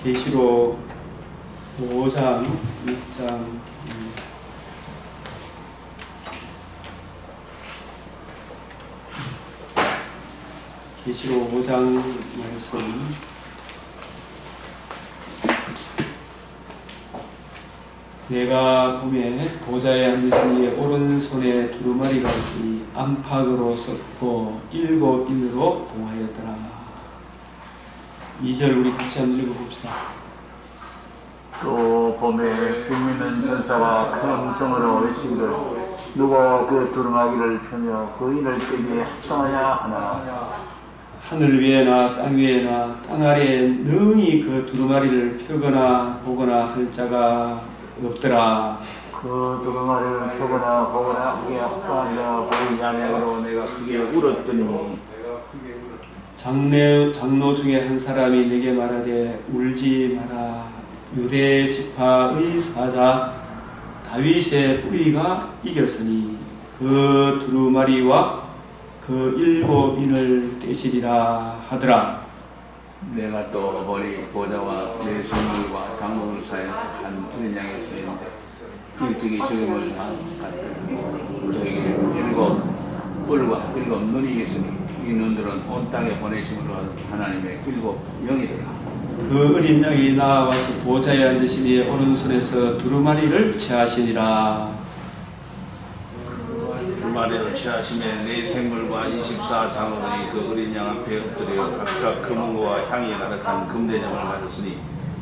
계시록 5장 6장 계시록 5장 말씀 내가 보매 보좌에 앉으신 이의 오른손에 두루마리가 있으니 안팎으로 섞고 7인으로 봉하였더라. 2절 우리 같이 한번 읽어봅시다. 또 봄에 꿈있는 전사와 큰 음성으로 외치기를 누가 그 두루마기를 펴며 그 인을 떼기에 합당하냐 하나. 하늘 위에나 땅 위에나 땅 아래에 능히 그 두루마리를 펴거나 보거나 할 자가 없더라. 그 두루마리를 펴거나 보거나 하기에 합당하냐 보이지 아니하므로 내가 크게 울었더니 장로 중에 한 사람이 내게 말하되 울지 마라. 유대 지파의 사자 다윗의 뿌리가 이겼으니 그 두루마리와 그 7인을 떼시리라 하더라. 내가 또 보니 보좌와 내 성물과 장로들 사이에서 한 어린 양이 서 있는데 일찍이 죽임을 받더니 그에게 7 뿔과 7 눈이 있으니 이 눈들은 온 땅에 보내심으로 하나님의 7 영이더라. 그 어린 양이 나와서 보좌에 앉으신 이의 오른손에서 두루마리를 취하시니라. 두루마리를 취하시며 네 생물과 24 장로들이 그 어린 양 앞에 엎드려 각각 금은과 향이 가득한 금대접을 가졌으니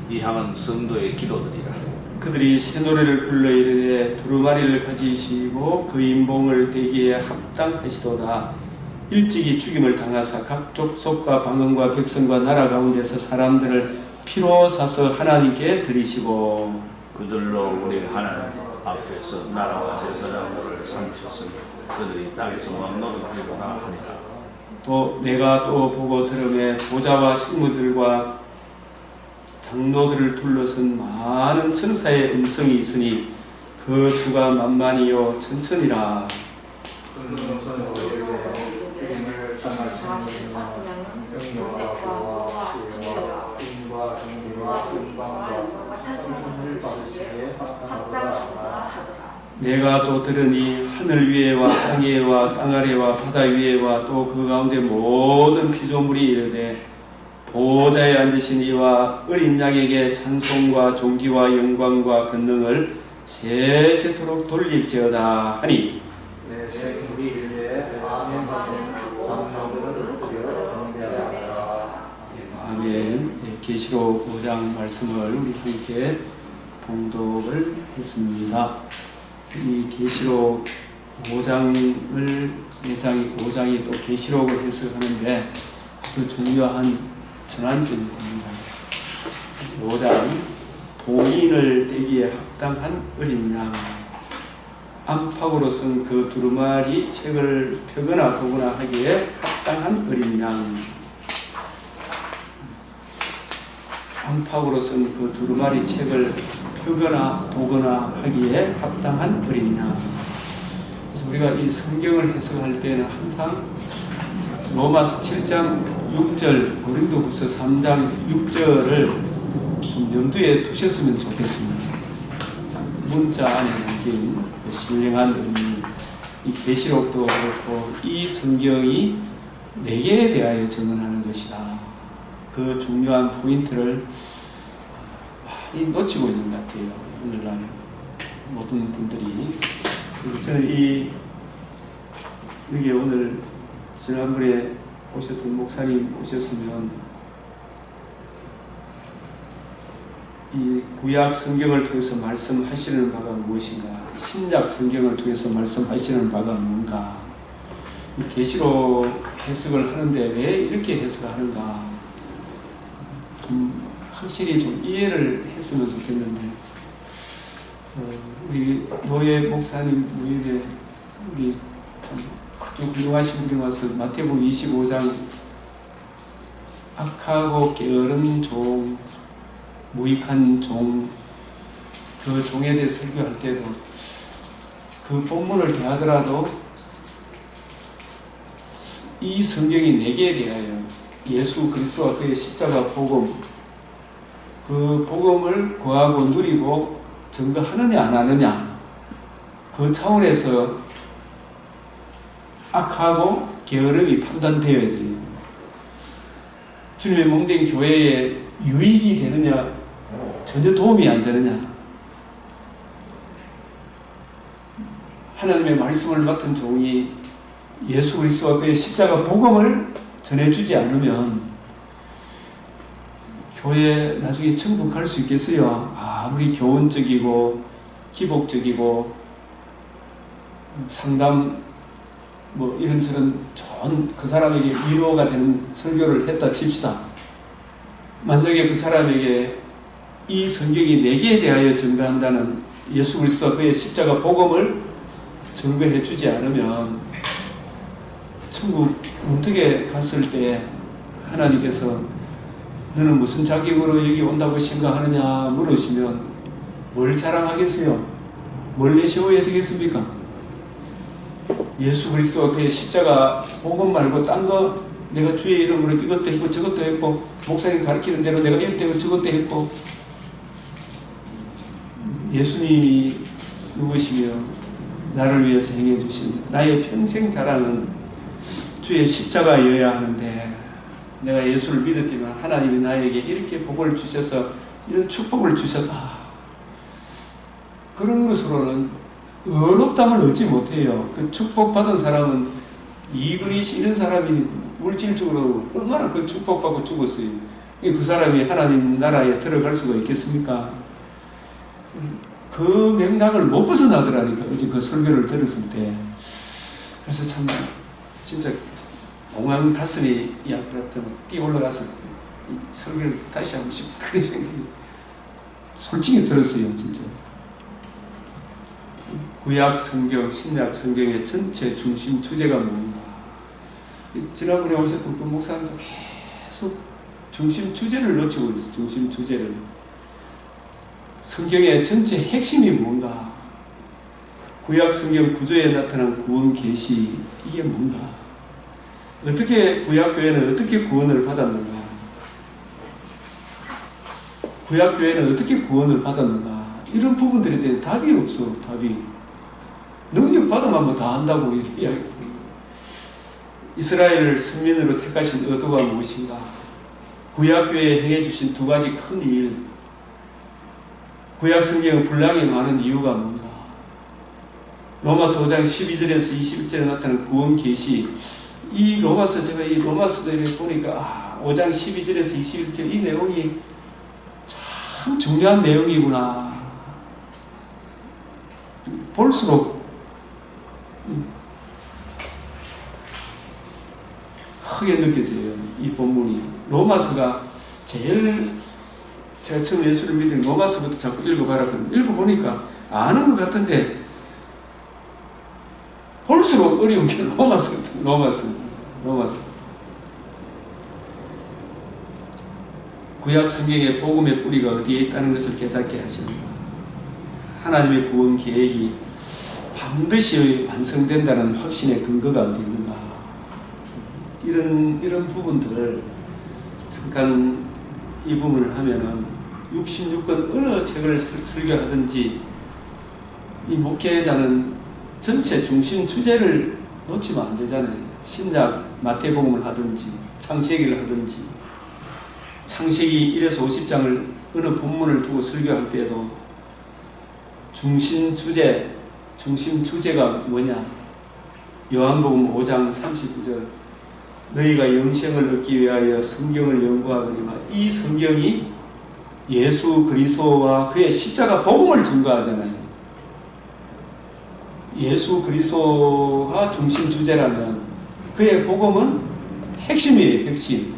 이 향은 성도의 기도들이라. 그들이 새 노래를 불러 이르되 두루마리를 가지시고 그 인봉을 떼기에 합당하시도다. 일찍이 죽임을 당하사 각 족속과 방언과 백성과 나라 가운데서 사람들을 피로 사서 하나님께 드리시고 그들로 우리 하나님 앞에서 나라와 제사장들을 삼으셨으니 그들이 땅에서 왕노를 부리거나 하니라. 또 내가 또 보고 들음에 보좌와 식물들과 장로들을 둘러선 많은 천사의 음성이 있으니 그 수가 만만이요 천천이라. 내가 또 들으니 하늘 위에와 땅 위에와 땅 아래와 바다 위에와 또 그 가운데 모든 피조물이 이르되 보좌에 앉으신 이와 어린 양에게 찬송과 존귀와 영광과 권능을 세세토록 돌릴지어다 하니 내 생물이 이르되 아멘 하고 장로들은 엎드려 경배하라. 아멘. 계시록 5장 말씀을 우리 함께 봉독을 했습니다. 이 계시록 5장이 또 계시록을 해석하는데 아주 중요한 전환점이 됩니다. 5장 봉인을 떼기에 합당한 어린 양, 안팎으로 쓴 그 두루마리 책을 펴거나 보거나 하기에 합당한 어린 양, 안팎으로 쓴 그 두루마리 책을 펴거나 보거나 하기에 합당한 어린 양. 그래서 우리가 이 성경을 해석할 때는 항상 로마서 7장 6절, 고린도후서 3장 6절을 좀 염두에 두셨으면 좋겠습니다. 문자 안에 담긴 그 신령한 의미, 이 계시록도 그렇고 이 성경이 내게 대하여 증언하는 것이다. 그 중요한 포인트를 많이 놓치고 있는 것 같아요. 오늘날 모든 분들이. 저는 여기 오늘 지난번에 오셨던 목사님 오셨으면 이 구약 성경을 통해서 말씀하시는 바가 무엇인가, 신약 성경을 통해서 말씀하시는 바가 뭔가, 이 계시록 해석을 하는데 왜 이렇게 해석하는가 좀 확실히 좀 이해를 했으면 좋겠는데, 우리 노예 목사님 모임에 우리 참 아주 훌륭하신 분이 와서 마태복음 25장 악하고 게으른 종, 무익한 종, 그 종에 대해 설교할 때도 그 본문을 대하더라도 이 성경이 내게 대하여 예수 그리스도와 그의 십자가 복음, 그 복음을 구하고 누리고 증거하느냐 안 하느냐, 그 차원에서 악하고 게으름이 판단되어야 돼요. 주님의 몸된 교회에 유익이 되느냐, 전혀 도움이 안 되느냐. 하나님의 말씀을 맡은 종이 예수 그리스도와 그의 십자가 복음을 전해주지 않으면 교회 나중에 천국 갈 수 있겠어요? 아무리 교훈적이고 기복적이고 상담 뭐 이런저런 좋은 그 사람에게 위로가 되는 설교를 했다 칩시다. 만약에 그 사람에게 이 성경이 내게 대하여 증거한다는 예수 그리스도와 그의 십자가 복음을 증거해 주지 않으면 천국 문턱에 갔을 때 하나님께서 너는 무슨 자격으로 여기 온다고 생각하느냐 물으시면 뭘 자랑하겠어요? 뭘 내세워야 되겠습니까? 예수 그리스도와 그의 십자가 복음 말고 딴 거 내가 주의 이름으로 이것도 했고 저것도 했고 목사님 가르치는 대로 내가 이것도 했고 저것도 했고. 예수님이 누구시며 나를 위해서 행해 주신 나의 평생 자랑은 주의 십자가여야 하는데, 내가 예수를 믿었지만 하나님이 나에게 이렇게 복을 주셔서 이런 축복을 주셨다, 그런 것으로는 의롭담을 얻지 못해요. 그 축복받은 사람은 이그리시 이런 사람이 물질적으로 얼마나 그 축복받고 죽었어요. 그 사람이 하나님 나라에 들어갈 수가 있겠습니까? 그 맥락을 못 벗어나더라니까, 어제 그 설교를 들었을 때. 그래서 참 진짜 공항 가슴이 약간 뛰어 올라가서 이 설교를 다시 하고 싶은 그런 생각이 솔직히 들었어요. 진짜 구약 성경, 신약 성경의 전체 중심 주제가 뭔가, 지난번에 오셨던 그 목사님도 계속 중심 주제를 놓치고 있어요. 중심 주제를. 성경의 전체 핵심이 뭔가, 구약 성경 구조에 나타난 구원 계시, 이게 뭔가, 어떻게 구약 교회는 어떻게 구원을 받았는가, 구약 교회는 어떻게 구원을 받았는가, 이런 부분들에 대한 답이 없어. 답이 능력 받으면 뭐 다 한다고 이야기. 이스라엘을 선민으로 택하신 의도가 무엇인가, 구약 교회에 행해 주신 두 가지 큰 일, 구약 성경의 분량이 많은 이유가 뭔가, 로마서 5장 12절에서 21절에 나타나는 구원 계시. 이 로마서, 제가 이 로마서들을 보니까 5장 12절에서 21절 이 내용이 참 중요한 내용이구나. 볼수록 크게 느껴져요. 이 본문이. 로마서가 제일, 제가 처음 예수를 믿은 로마서부터 자꾸 읽어봐라. 읽어보니까 아는 것 같은데 볼수록 어려운 게 로마서. 구약 성경의 복음의 뿌리가 어디에 있다는 것을 깨닫게 하십니다. 하나님의 구원 계획이 반드시 완성된다는 확신의 근거가 어디 있는가. 이런 부분들을 잠깐 이 부분을 하면은 66권 어느 책을 설교하든지 이 목회자는 전체 중심 주제를 놓치면 안 되잖아요. 신약 마태복음을 하든지 창세기를 하든지, 창세기 1에서 50장을 어느 본문을 두고 설교할 때에도 중심 주제가 뭐냐. 요한복음 5장 39절 너희가 영생을 얻기 위하여 성경을 연구하거니와, 이 성경이 예수 그리스도와 그의 십자가 복음을 증거하잖아요. 예수 그리스도가 중심 주제라면 그의 복음은 핵심이에요. 핵심.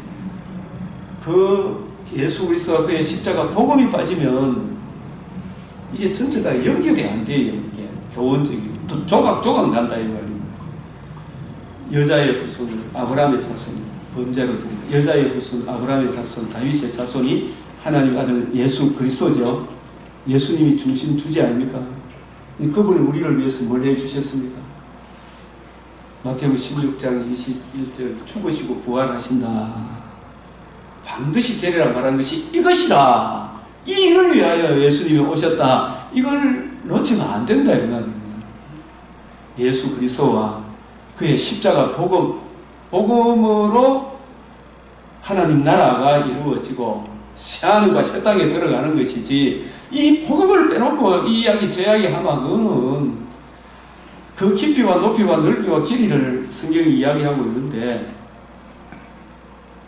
그 예수 그리스도와 그의 십자가 복음이 빠지면 이게 전체 다 연결이 안 돼요. 이게 교원적이고 조각조각 난다 이 말입니다. 여자의 후손 아브라함의 자손 번제로 듭니다. 여자의 후손 아브라함의 자손 다윗의 자손이 하나님 아들 예수 그리스도죠. 예수님이 중심 주제 아닙니까? 그분이 우리를 위해서 뭘 해주셨습니까? 마태복음 16장 21절 죽으시고 부활하신다. 반드시 되리라 말한 것이 이것이라. 이 일을 위하여 예수님이 오셨다. 이걸 놓치면 안 된다 이 말입니다. 예수 그리스도와 그의 십자가 복음으로 하나님 나라가 이루어지고 새하늘과 새 땅에 들어가는 것이지, 이 복음을 빼놓고 이 이야기 저 이야기 하면 그거는 그 깊이와 높이와 넓이와 길이를 성경이 이야기하고 있는데,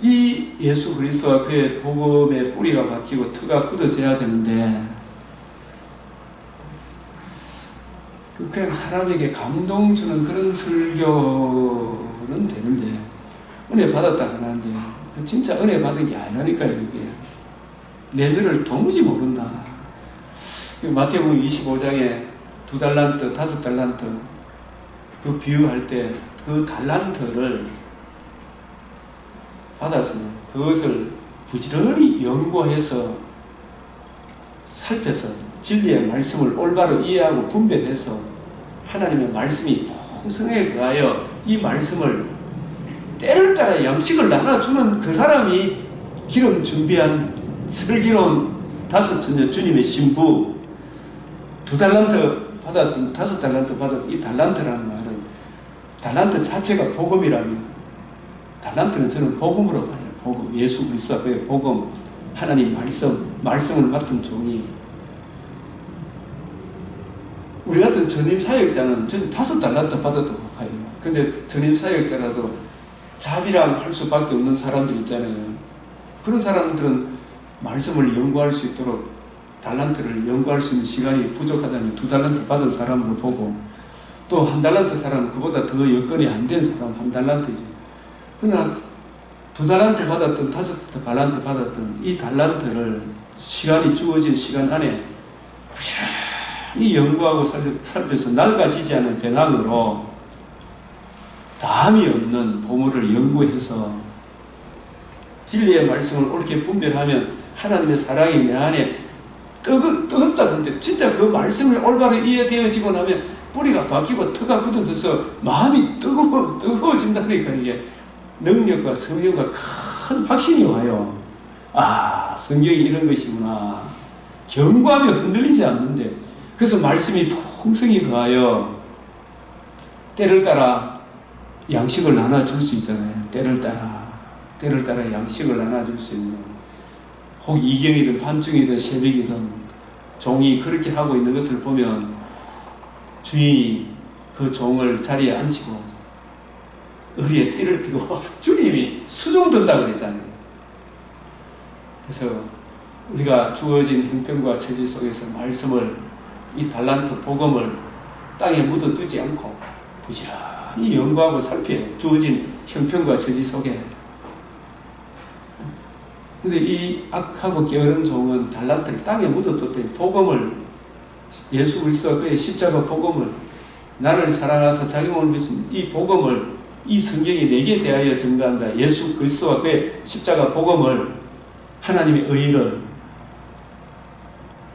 이 예수 그리스도와 그의 복음의 뿌리가 박히고 터가 굳어져야 되는데, 그냥 사람에게 감동 주는 그런 설교는 되는데, 은혜 받았다 하는데 그 진짜 은혜 받은 게 아니라니까요. 이게 내 너를 도무지 모른다. 마태복음 25장에 2달란트, 5달란트 그 비유할 때 그 달란트를 받았으면 그것을 부지런히 연구해서 살펴서 진리의 말씀을 올바로 이해하고 분별해서 하나님의 말씀이 풍성에 그하여 이 말씀을 때를 따라 양식을 나눠주는 그 사람이 기름 준비한 슬기로운 5처녀 주님의 신부, 2달란트 받았던 5달란트 받았던 이 달란트라는 말은 달란트 자체가 복음이라면, 달란트는 저는 복음으로 봐요. 복음, 예수 그리스도와 그의 복음, 하나님 말씀을 맡은 종이, 우리 같은 전임 사역자는 전 5달란트 받았다고 봐요. 근데 전임 사역자라도 자비랑 할 수밖에 없는 사람들 있잖아요. 그런 사람들은 말씀을 연구할 수 있도록 달란트를 연구할 수 있는 시간이 부족하다면 2달란트 받은 사람으로 보고, 또 1달란트 사람은 그보다 더 여건이 안 된 사람 1달란트지. 그러나 2달란트 받았던 5달란트 받았던 이 달란트를 시간이 주어진 시간 안에 부지런히 연구하고 살펴서 낡아지지 않은 배낭으로 담이 없는 보물을 연구해서 진리의 말씀을 옳게 분별하면 하나님의 사랑이 내 안에 뜨겁다. 근데 진짜 그 말씀을 올바로 이해되어지고 나면 뿌리가 바뀌고 터가 굳어져서 마음이 뜨거워진다니까. 이게 능력과 성령과 큰 확신이 와요. 아, 성경이 이런 것이구나. 경고하며 흔들리지 않는데, 그래서 말씀이 풍성히 가하여 때를 따라 양식을 나눠줄 수 있잖아요. 때를 따라 양식을 나눠줄 수 있는, 혹 이경이든 밤중이든 새벽이든 종이 그렇게 하고 있는 것을 보면 주인이 그 종을 자리에 앉히고 의리에 띠를 띠고 주님이 수종든다 그러잖아요. 그래서 우리가 주어진 형편과 처지 속에서 말씀을, 이 달란트 복음을 땅에 묻어두지 않고 부지런히 연구하고 살펴요. 주어진 형편과 처지 속에. 근데 이 악하고 게으른 종은 달란트를 땅에 묻어뒀더니 복음을, 예수 그리스도와 그의 십자가 복음을, 나를 사랑하사 자기 몸을 비친 이 복음을, 이 성경이 내게 대하여 증거한다. 예수 그리스도와 그의 십자가 복음을, 하나님의 의를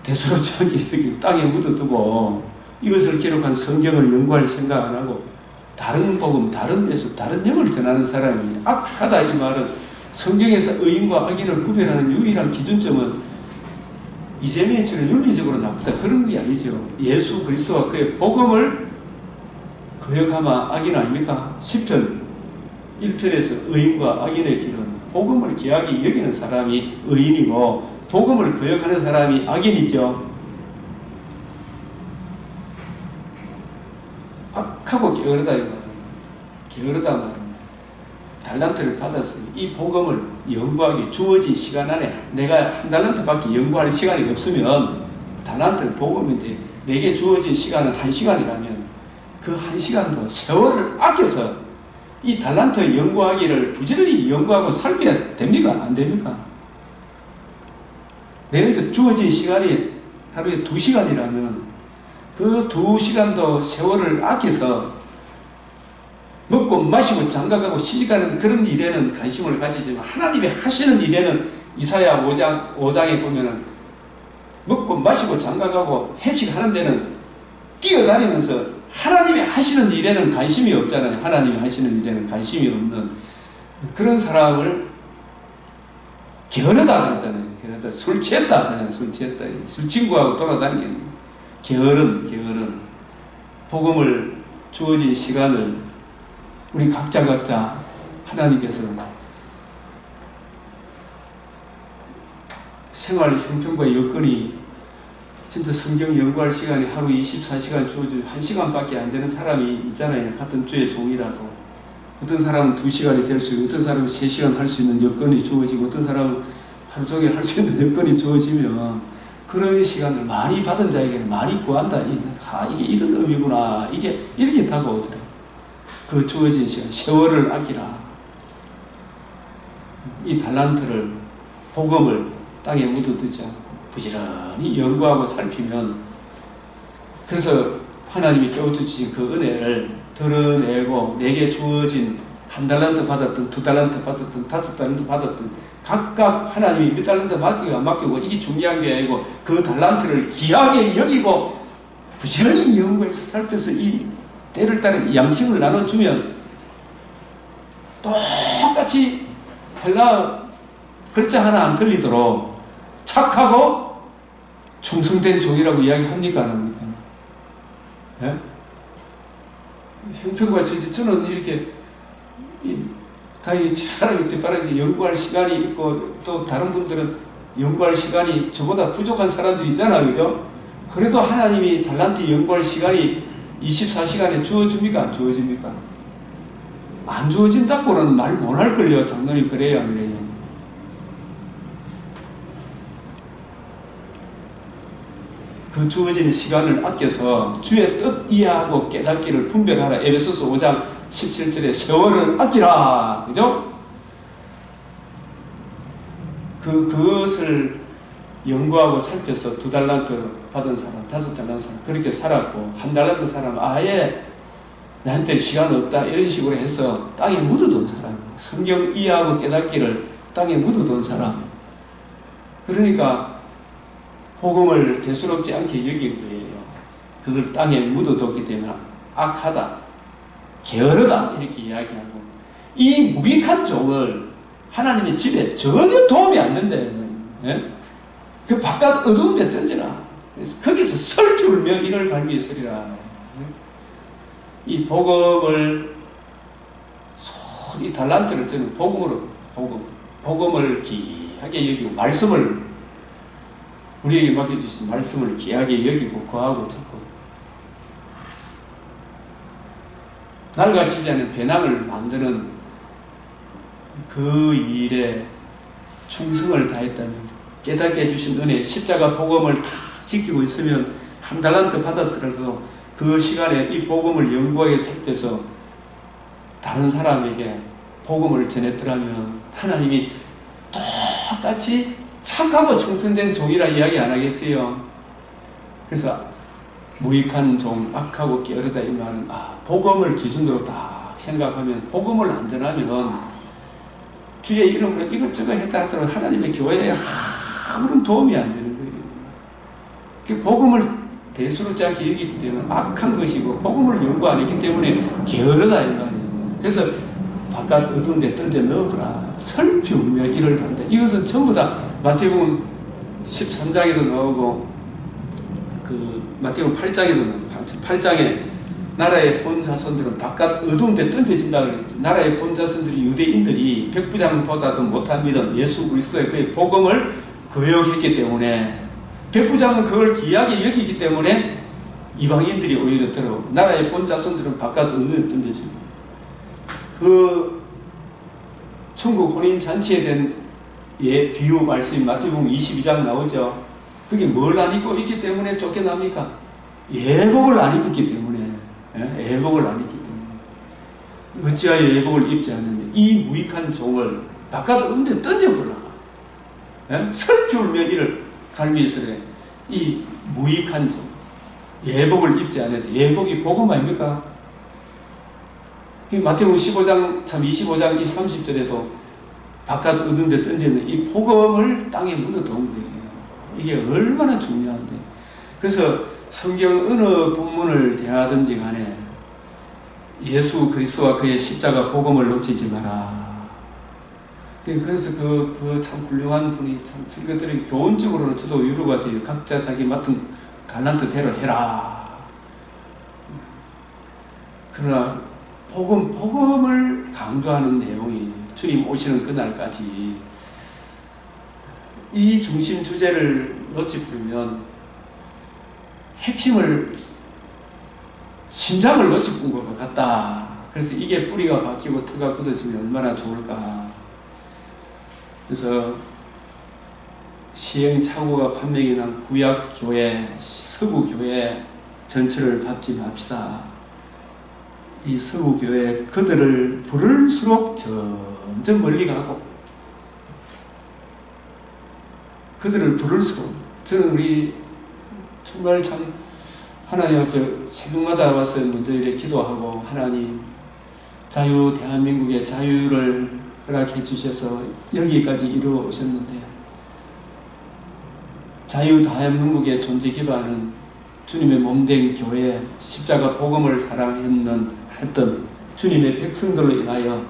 대수롭지 않게 여기고 땅에 묻어두고 이것을 기록한 성경을 연구할 생각 안 하고 다른 복음, 다른 예수, 다른 영을 전하는 사람이 악하다. 이 말은 성경에서 의인과 악인을 구별하는 유일한 기준점은 이재명처럼 윤리적으로 나쁘다 그런 게 아니죠. 예수 그리스도와 그의 복음을 거역하면 악인 아닙니까? 시편 1편에서 의인과 악인의 길은 복음을 귀하게 여기는 사람이 의인이고 복음을 거역하는 사람이 악인이죠. 악하고 게으르다 이 말은, 게으르다 말은 달란트를 받아서 이 복음을 연구하기 주어진 시간 안에, 내가 1달란트밖에 연구할 시간이 없으면, 달란트는 복음인데 내게 주어진 시간은 1시간이라면 그 1시간도 세월을 아껴서 이 달란트 연구하기를 부지런히 연구하고 살펴야 됩니까? 안 됩니까? 내게 주어진 시간이 하루에 2시간이라면 그 2시간도 세월을 아껴서 먹고 마시고 장가가고 시집가는 그런 일에는 관심을 가지지만, 하나님이 하시는 일에는 이사야 5장에 보면은 먹고 마시고 장가가고 회식하는 데는 뛰어다니면서 하나님이 하시는 일에는 관심이 없잖아요. 하나님이 하시는 일에는 관심이 없는 그런 사람을 게으르다 그러잖아요. 그러다 술 취했다. 그냥 술 취했다. 술 친구하고 돌아다니는 게으른 복음을 주어진 시간을 우리 각자 하나님께서 생활 형편과 여건이 진짜 성경 연구할 시간이 하루 24시간 주어져 1시간밖에 안 되는 사람이 있잖아요. 같은 주의 종이라도. 어떤 사람은 2시간이 될 수 있고 어떤 사람은 3시간 할 수 있는 여건이 주어지고 어떤 사람은 하루 종일 할 수 있는 여건이 주어지면 그런 시간을 많이 받은 자에게는 많이 구한다. 이게 이런 의미구나. 이게 이렇게 다가오더라. 그 주어진 시간, 세월을 아끼라. 이 달란트를, 복음을 땅에 묻어두지 않고 부지런히 연구하고 살피면, 그래서 하나님이 깨우쳐주신 그 은혜를 드러내고 내게 주어진 1달란트 받았든 2달란트 받았든 5달란트 받았든 각각 하나님이 몇 달란트 맡기고 안 맡기고 이게 중요한 게 아니고 그 달란트를 귀하게 여기고 부지런히 연구해서 살펴서 이 때를 따른 양식을 나눠주면 똑같이 헬라 글자 하나 안 틀리도록 착하고 충성된 종이라고 이야기합니까? 안 합니까? 예? 형편과 저는 이렇게 다행히 집사람이 뒷바라지 연구할 시간이 있고 또 다른 분들은 연구할 시간이 저보다 부족한 사람들이 있잖아요. 그죠? 그래도 하나님이 달란트 연구할 시간이 24시간에 주어집니까? 안 주어집니까? 안 주어진다고는 말 못할걸요. 장로님 그래요? 안 그래요? 그 주어진 시간을 아껴서 주의 뜻 이해하고 깨닫기를 분별하라. 에베소서 5장 17절에 세월을 아끼라. 그죠? 그것을 연구하고 살펴서 2달란트 받은 사람, 5달란트 사람 그렇게 살았고 1달란트 사람 아예 나한테 시간 없다 이런 식으로 해서 땅에 묻어둔 사람, 성경 이해하고 깨닫기를 땅에 묻어둔 사람. 그러니까 복음을 대수롭지 않게 여긴 거예요. 그걸 땅에 묻어뒀기 때문에 악하다, 게으르다 이렇게 이야기하고, 이 무익한 종을 하나님의 집에 전혀 도움이 안 된대. 예? 그 바깥 어두운 데 던지라. 그래서 거기서 설피 울며 이를 갈미에 서리라. 이 복음을 이 달란트를 저는 복음을 귀하게 여기고 말씀을 우리에게 맡겨주신 말씀을 귀하게 여기고 거하고 찾고 낡아지지 않은 배낭을 만드는 그 일에 충성을 다했다면, 깨닫게 해주신 은혜 십자가 복음을 다 지키고 있으면 1달란트 받았더라도 그 시간에 이 복음을 연구하게 살펴서 다른 사람에게 복음을 전했더라면 하나님이 똑같이 착하고 충성된 종이라 이야기 안 하겠어요? 그래서 무익한 종, 악하고 게으르다 이 말은 복음을 기준으로 딱 생각하면, 복음을 안 전하면 주의 이름으로 이것저것 했다 하더라도 하나님의 교회에 아무런 도움이 안 되는 거예요. 그 복음을 대수롭지 않게 여기기 때문에 악한 것이고 복음을 연구 안 했기 때문에 게으르다 이 말이에요. 그래서 바깥 어두운 데 던져 넣어라. 설피 울며 이를 간다. 이것은 전부 다 마태복음 13장에도 나오고 그 마태복음 8장에도 8장에 나라의 본자손들은 바깥 어두운 데 던져진다 그랬지. 나라의 본자손들이 유대인들이 백부장보다도 못한 믿음, 예수 그리스도의 그의 복음을 거역했기 때문에, 백부장은 그걸 귀하게 여기기 때문에 이방인들이 오히려 들어오고, 나라의 본자손들은 바깥 어두운 데 던져지고, 그 천국 혼인잔치에 대한 비유 말씀이 마태복음 22장 나오죠. 그게 뭘 안 입고 있기 때문에 쫓겨납니까? 예복을 안 입었기 때문에. 예복을 안 입기 때문에. 어찌하여 예복을 입지 않느냐. 이 무익한 종을 바깥 어두운 데 던져보라. 설피 울며 이를 갈미스레. 이 무익한 종, 예복을 입지 않았대. 예복이 복음 아닙니까? 마태복음 15장, 참 25장 이 30절에도 바깥 어두운 데 던지는 이 복음을 땅에 묻어둔 거예요. 이게 얼마나 중요한데. 그래서 성경 어느 본문을 대하든지 간에 예수 그리스도와 그의 십자가 복음을 놓치지 마라. 그래서 그 참 훌륭한 분이 참 그들의 교훈적으로는 저도 위로가 돼요. 각자 자기 맡은 달란트대로 해라. 그러나 복음을 강조하는 내용이 주님 오시는 그날까지 이 중심 주제를 놓치 부르면 핵심을 심장을 놓치 본 것 같다. 그래서 이게 뿌리가 박히고 터가 굳어지면 얼마나 좋을까. 그래서 시행착오가 판명이 난 구약교회, 서구교회 전체를 밟지 맙시다. 이 서구교회 그들을 부를수록 점점 멀리 가고 그들을 부를수록 저는 우리 정말 참 하나님 앞에 새벽마다 와서 먼저 이렇게 기도하고 하나님 대한민국의 자유를 허락해 주셔서 여기까지 이루어 오셨는데 대한민국의 존재 기반은 주님의 몸된 교회 십자가 복음을 사랑했던 주님의 백성들로 인하여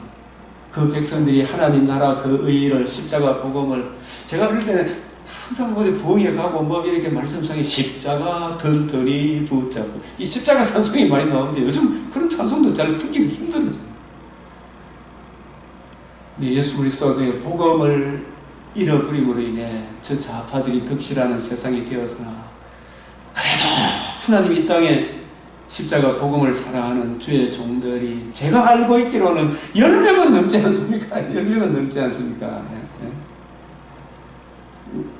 그 백성들이 하나님 나라 그 의의를 십자가 복음을 제가 그럴 때는 항상 어디 부흥회 가고 뭐 이렇게 말씀상에 십자가 던터리 붙잡고 이 십자가 찬송이 많이 나오는데 요즘 그런 찬송도 잘 듣기가 힘들어져요. 예수 그리스도가 그의 복음을 잃어버림으로 인해 저 좌파들이 득실하는 세상이 되었으나 그래도 하나님 이 땅에 십자가 복음을 사랑하는 주의 종들이 제가 알고 있기로는 10명은 넘지 않습니까? 10명은 넘지 않습니까?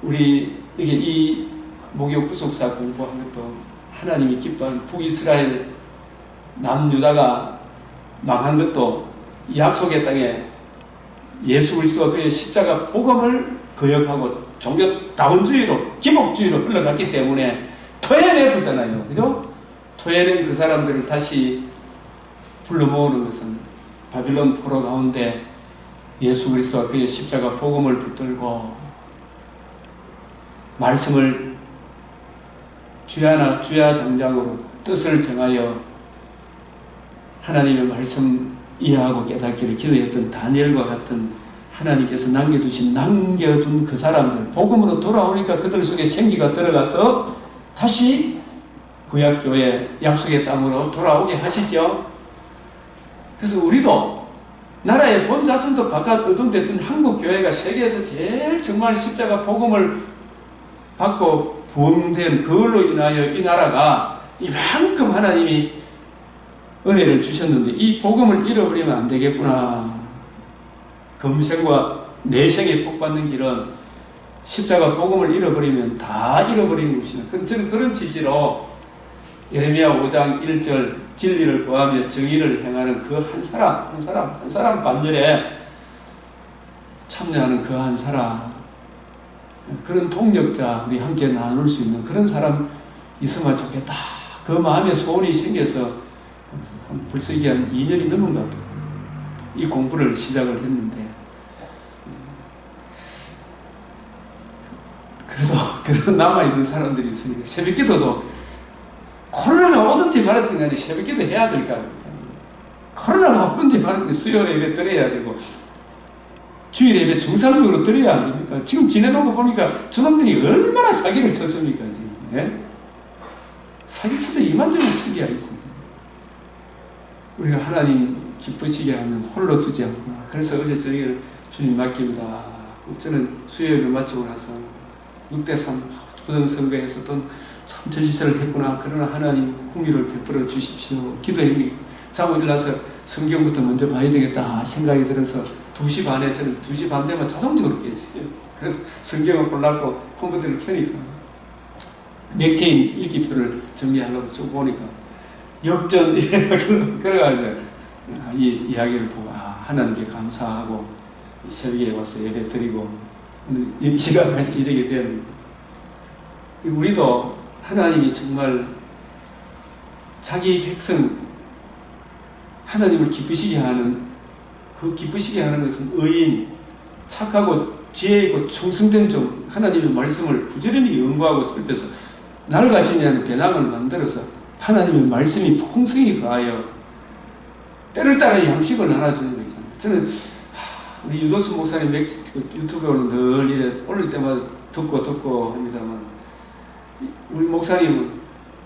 우리 이 목욕 구속사 공부한 것도 하나님이 기뻐한 북이스라엘 남유다가 망한 것도 약속의 땅에 예수 그리스도가 그의 십자가 복음을 거역하고 종교 다원주의로 기복주의로 흘러갔기 때문에 토해내부잖아요. 그죠? 토해낸 그 사람들을 다시 불러 모으는 것은 바빌론 포로 가운데 예수 그리스도와 그의 십자가 복음을 붙들고 말씀을 주야 장장으로 뜻을 정하여 하나님의 말씀 이해하고 깨닫기를 기도했던 다니엘과 같은 하나님께서 남겨둔 그 사람들 복음으로 돌아오니까 그들 속에 생기가 들어가서 다시 구약교회 약속의 땅으로 돌아오게 하시죠. 그래서 우리도 나라의 본 자손도 바깥 어둠됐던 한국교회가 세계에서 제일 정말 십자가 복음을 받고 부흥된 그걸로 인하여 이 나라가 이만큼 하나님이 은혜를 주셨는데 이 복음을 잃어버리면 안 되겠구나. 금생과 내생에 복받는 길은 십자가 복음을 잃어버리면 다 잃어버리는 것이다. 저는 그런 취지로 예레미야 5장 1절 진리를 구하며 정의를 행하는 그 한 사람 반열에 참여하는 그 한 사람 그런 동력자 우리 함께 나눌 수 있는 그런 사람 있으면 좋겠다. 그 마음에 소원이 생겨서 벌써 이게 한 2년이 넘은 것 같아요. 이 공부를 시작을 했는데 그래도 그런 남아있는 사람들이 있으니까 새벽기도도 코로나가 오든지 말았든 간에 새벽기도 해야 될 거 아닙니까? 코로나가 오든지 말았든 수요 예배 드려야 되고 주일 예배 정상적으로 드려야 안 됩니까? 지금 지내놓은 거 보니까 저놈들이 얼마나 사기를 쳤습니까? 지금 예? 사기쳐도 이만저만 친 게 아니지. 우리가 하나님 기쁘시게 하면 홀로 두지 않구나. 그래서 어제 저녁에 주님 맡깁니다. 저는 수요일을 마치고 나서 6대3 부정선거에서 또 참 저짓을 했구나. 그러나 하나님 공의를 베풀어 주십시오. 기도해 자고 일어나서 성경부터 먼저 봐야 되겠다 생각이 들어서 2시 반에 저는 2시 반 되면 자동적으로 깨져요. 그래서 성경을 골랐고 컴퓨터를 켜니까 맥체인 읽기표를 정리하려고 쭉 보니까 역전 그래가지고 이 이야기를 보고 하나님께 감사하고 새벽에 와서 예배 드리고 이 시간까지 이르게 되었는데 우리도 하나님이 정말 자기 백성 하나님을 기쁘시게 하는 그 기쁘시게 하는 것은 의인 착하고 지혜 있고 충성된 종 하나님의 말씀을 부지런히 연구하고 살펴서 낡아지지 않은 배낭을 만들어서 하나님의 말씀이 풍성히 가하여 때를 따라 양식을 나눠주는 거 있잖아요. 저는 우리 유도수 목사님 유튜브로는 늘 이래 올릴 때마다 듣고 합니다만, 우리 목사님은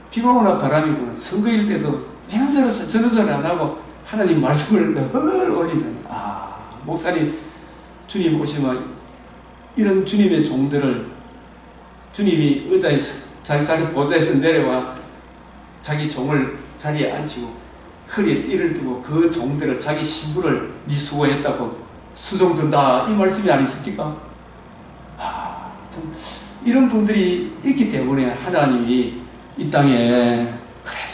비가 오나 바람이 부나 선거일 때도 이런 소리 저런 소리 안 하고 하나님 말씀을 늘 올리잖아요. 목사님 주님 오시면 이런 주님의 종들을, 주님이 의자에서 자기 보좌에서 내려와 자기 종을 자리에 앉히고 허리에 띠를 두고 그 종들을, 자기 신부를 네 수고했다고 수종든다, 이 말씀이 아니십니까? 참 이런 분들이 있기 때문에 하나님이 이 땅에 그래도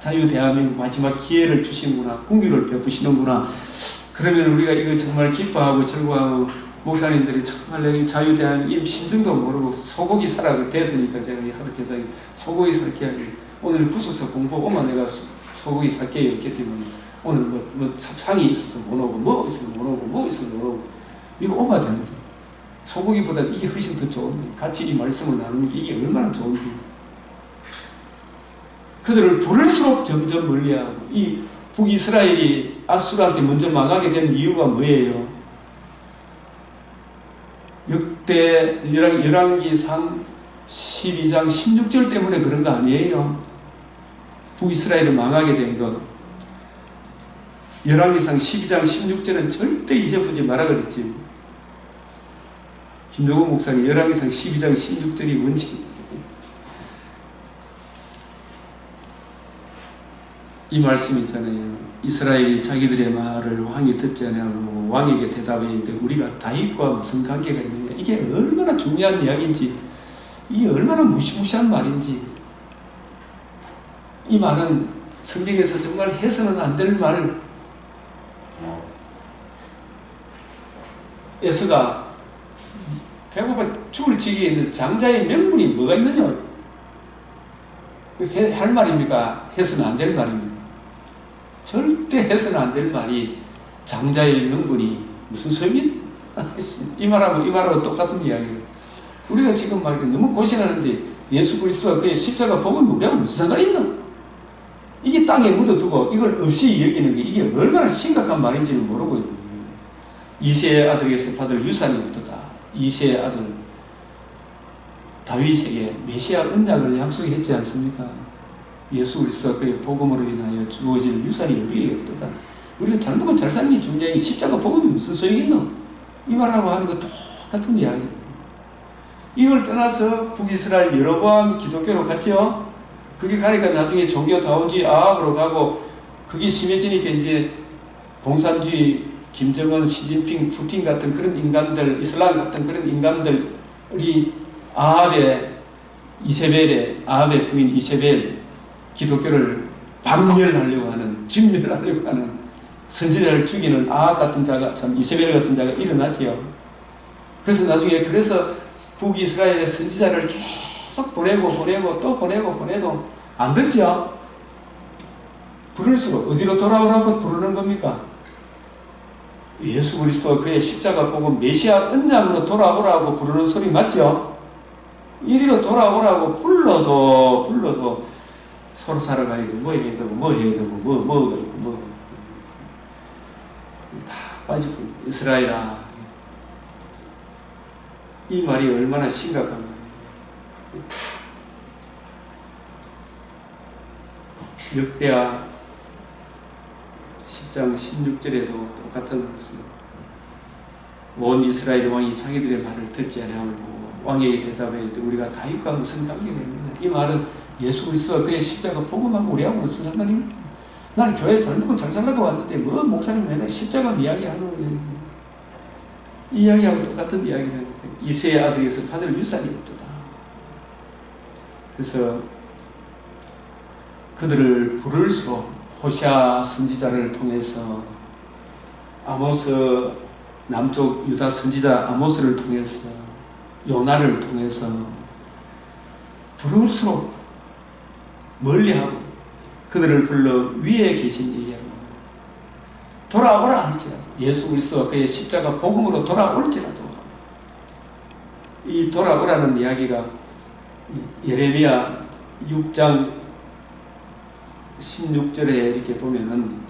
자유 대한민국 마지막 기회를 주시는구나, 궁유를 베푸시는구나. 그러면 우리가 이거 정말 기뻐하고 즐거워하고, 목사님들이 정말 이 자유 대한민국 심정도 모르고 소고기 사라 됐으니까 제가 하덕해서 소고기 살게 오늘 구속서 공부 오면 내가 소고기 살게요 이렇게 되면 오늘 뭐 상이 있어서 못 오고 뭐 있어서 못 오고 뭐 있어서 못 오고 이거 오면 되는데, 소고기보다 이게 훨씬 더 좋은데, 같이 이 말씀을 나누는 게 이게 얼마나 좋은데. 그들을 부를수록 점점 멀리하고, 이 북이스라엘이 아수르한테 먼저 망하게 된 이유가 뭐예요? 역대 열왕기상 12장 16절 때문에 그런 거 아니에요? 북이스라엘이 망하게 된 거. 열왕기상 12장 16절은 절대 잊어보지 마라 그랬지. 김종국 목사님 열왕기상 12장 16절이 뭔지, 이 말씀이 있잖아요. 이스라엘이 자기들의 말을 왕이 듣지 않냐고 왕에게 대답했는데 우리가 다윗과 무슨 관계가 있느냐. 이게 얼마나 중요한 이야기인지, 이게 얼마나 무시무시한 말인지. 이 말은 성경에서 정말 해서는 안 될 말. 에스가 배고파 죽을 지경에 있는 장자의 명분이 뭐가 있느냐. 할 말입니까? 해서는 안 될 말입니다. 절대 해서는 안 될 말이 장자의 명분이 무슨 소용이 이 말하고 똑같은 이야기예요. 우리가 지금 막 너무 고생하는데 예수 그리스도가 그의 십자가 복음이 우리하고 무슨 상관이 있나? 이게 땅에 묻어두고 이걸 없이 여기는 게 이게 얼마나 심각한 말인지는 모르고 있는 거예요. 이새의 아들에게서 받을 유산이 없도다. 이새의 아들 다윗에게 메시아 언약을 약속했지 않습니까? 예수 그리스도가 그의 복음으로 인하여 주어질 유산이 우리에게 없도다. 우리가 잘 먹고 잘 사는 게 중요해. 십자가 복음이 무슨 소용이 있노? 이 말하고 하는 거 똑같은 이야기예요. 이걸 떠나서 북이스라엘 여로보암 기독교로 갔죠. 그게 가니까 나중에 종교다원주의 아합으로 가고, 그게 심해지니까 이제 공산주의 김정은, 시진핑, 푸틴 같은 그런 인간들, 이슬람 같은 그런 인간들이 아합의 부인 이세벨 기독교를 박멸하려고 하는, 진멸하려고 하는, 선지자를 죽이는 아합 같은 자가, 참 이세벨 같은 자가 일어났지요. 그래서 나중에 북이스라엘의 선지자를 계속 보내고 또 보내도 안 듣죠. 부를수록 어디로 돌아오라고 부르는 겁니까? 예수 그리스도가 그의 십자가 복음 메시아 언약으로 돌아오라고 부르는 소리 맞죠? 이리로 돌아오라고 불러도 서로 살아가야 되고 뭐 해야 되고 다 빠지고. 이스라엘아, 이 말이 얼마나 심각한 말이에요. 역대하 10장 16절에도 똑같은 말씀. 온 이스라엘 왕이 자기들의 말을 듣지 아니하고 왕에게 대답했는데 우리가 다윗과 무슨 관계가 있느냐. 이 말은 예수 그리스도가 그의 십자가 복음하고 우리하고 무슨 상관이 있느냐. 난 교회 잘 먹고 잘 살라고 왔는데 뭐 목사님 맨날 십자가 이야기하는 거예요. 이 이야기하고 똑같은 이야기를 이새의 아들에게서 받을 유산이 없도다. 그래서 그들을 부를수록 호시아 선지자를 통해서, 아모스 남쪽 유다 선지자 아모스를 통해서, 요나를 통해서 부를수록 멀리하고 그들을 불러 위에 계신 이에게 돌아오라 할지라도, 예수 그리스도가 그의 십자가 복음으로 돌아올지라도. 이 돌아오라는 이야기가 예레미야 6장 16절에 이렇게 보면은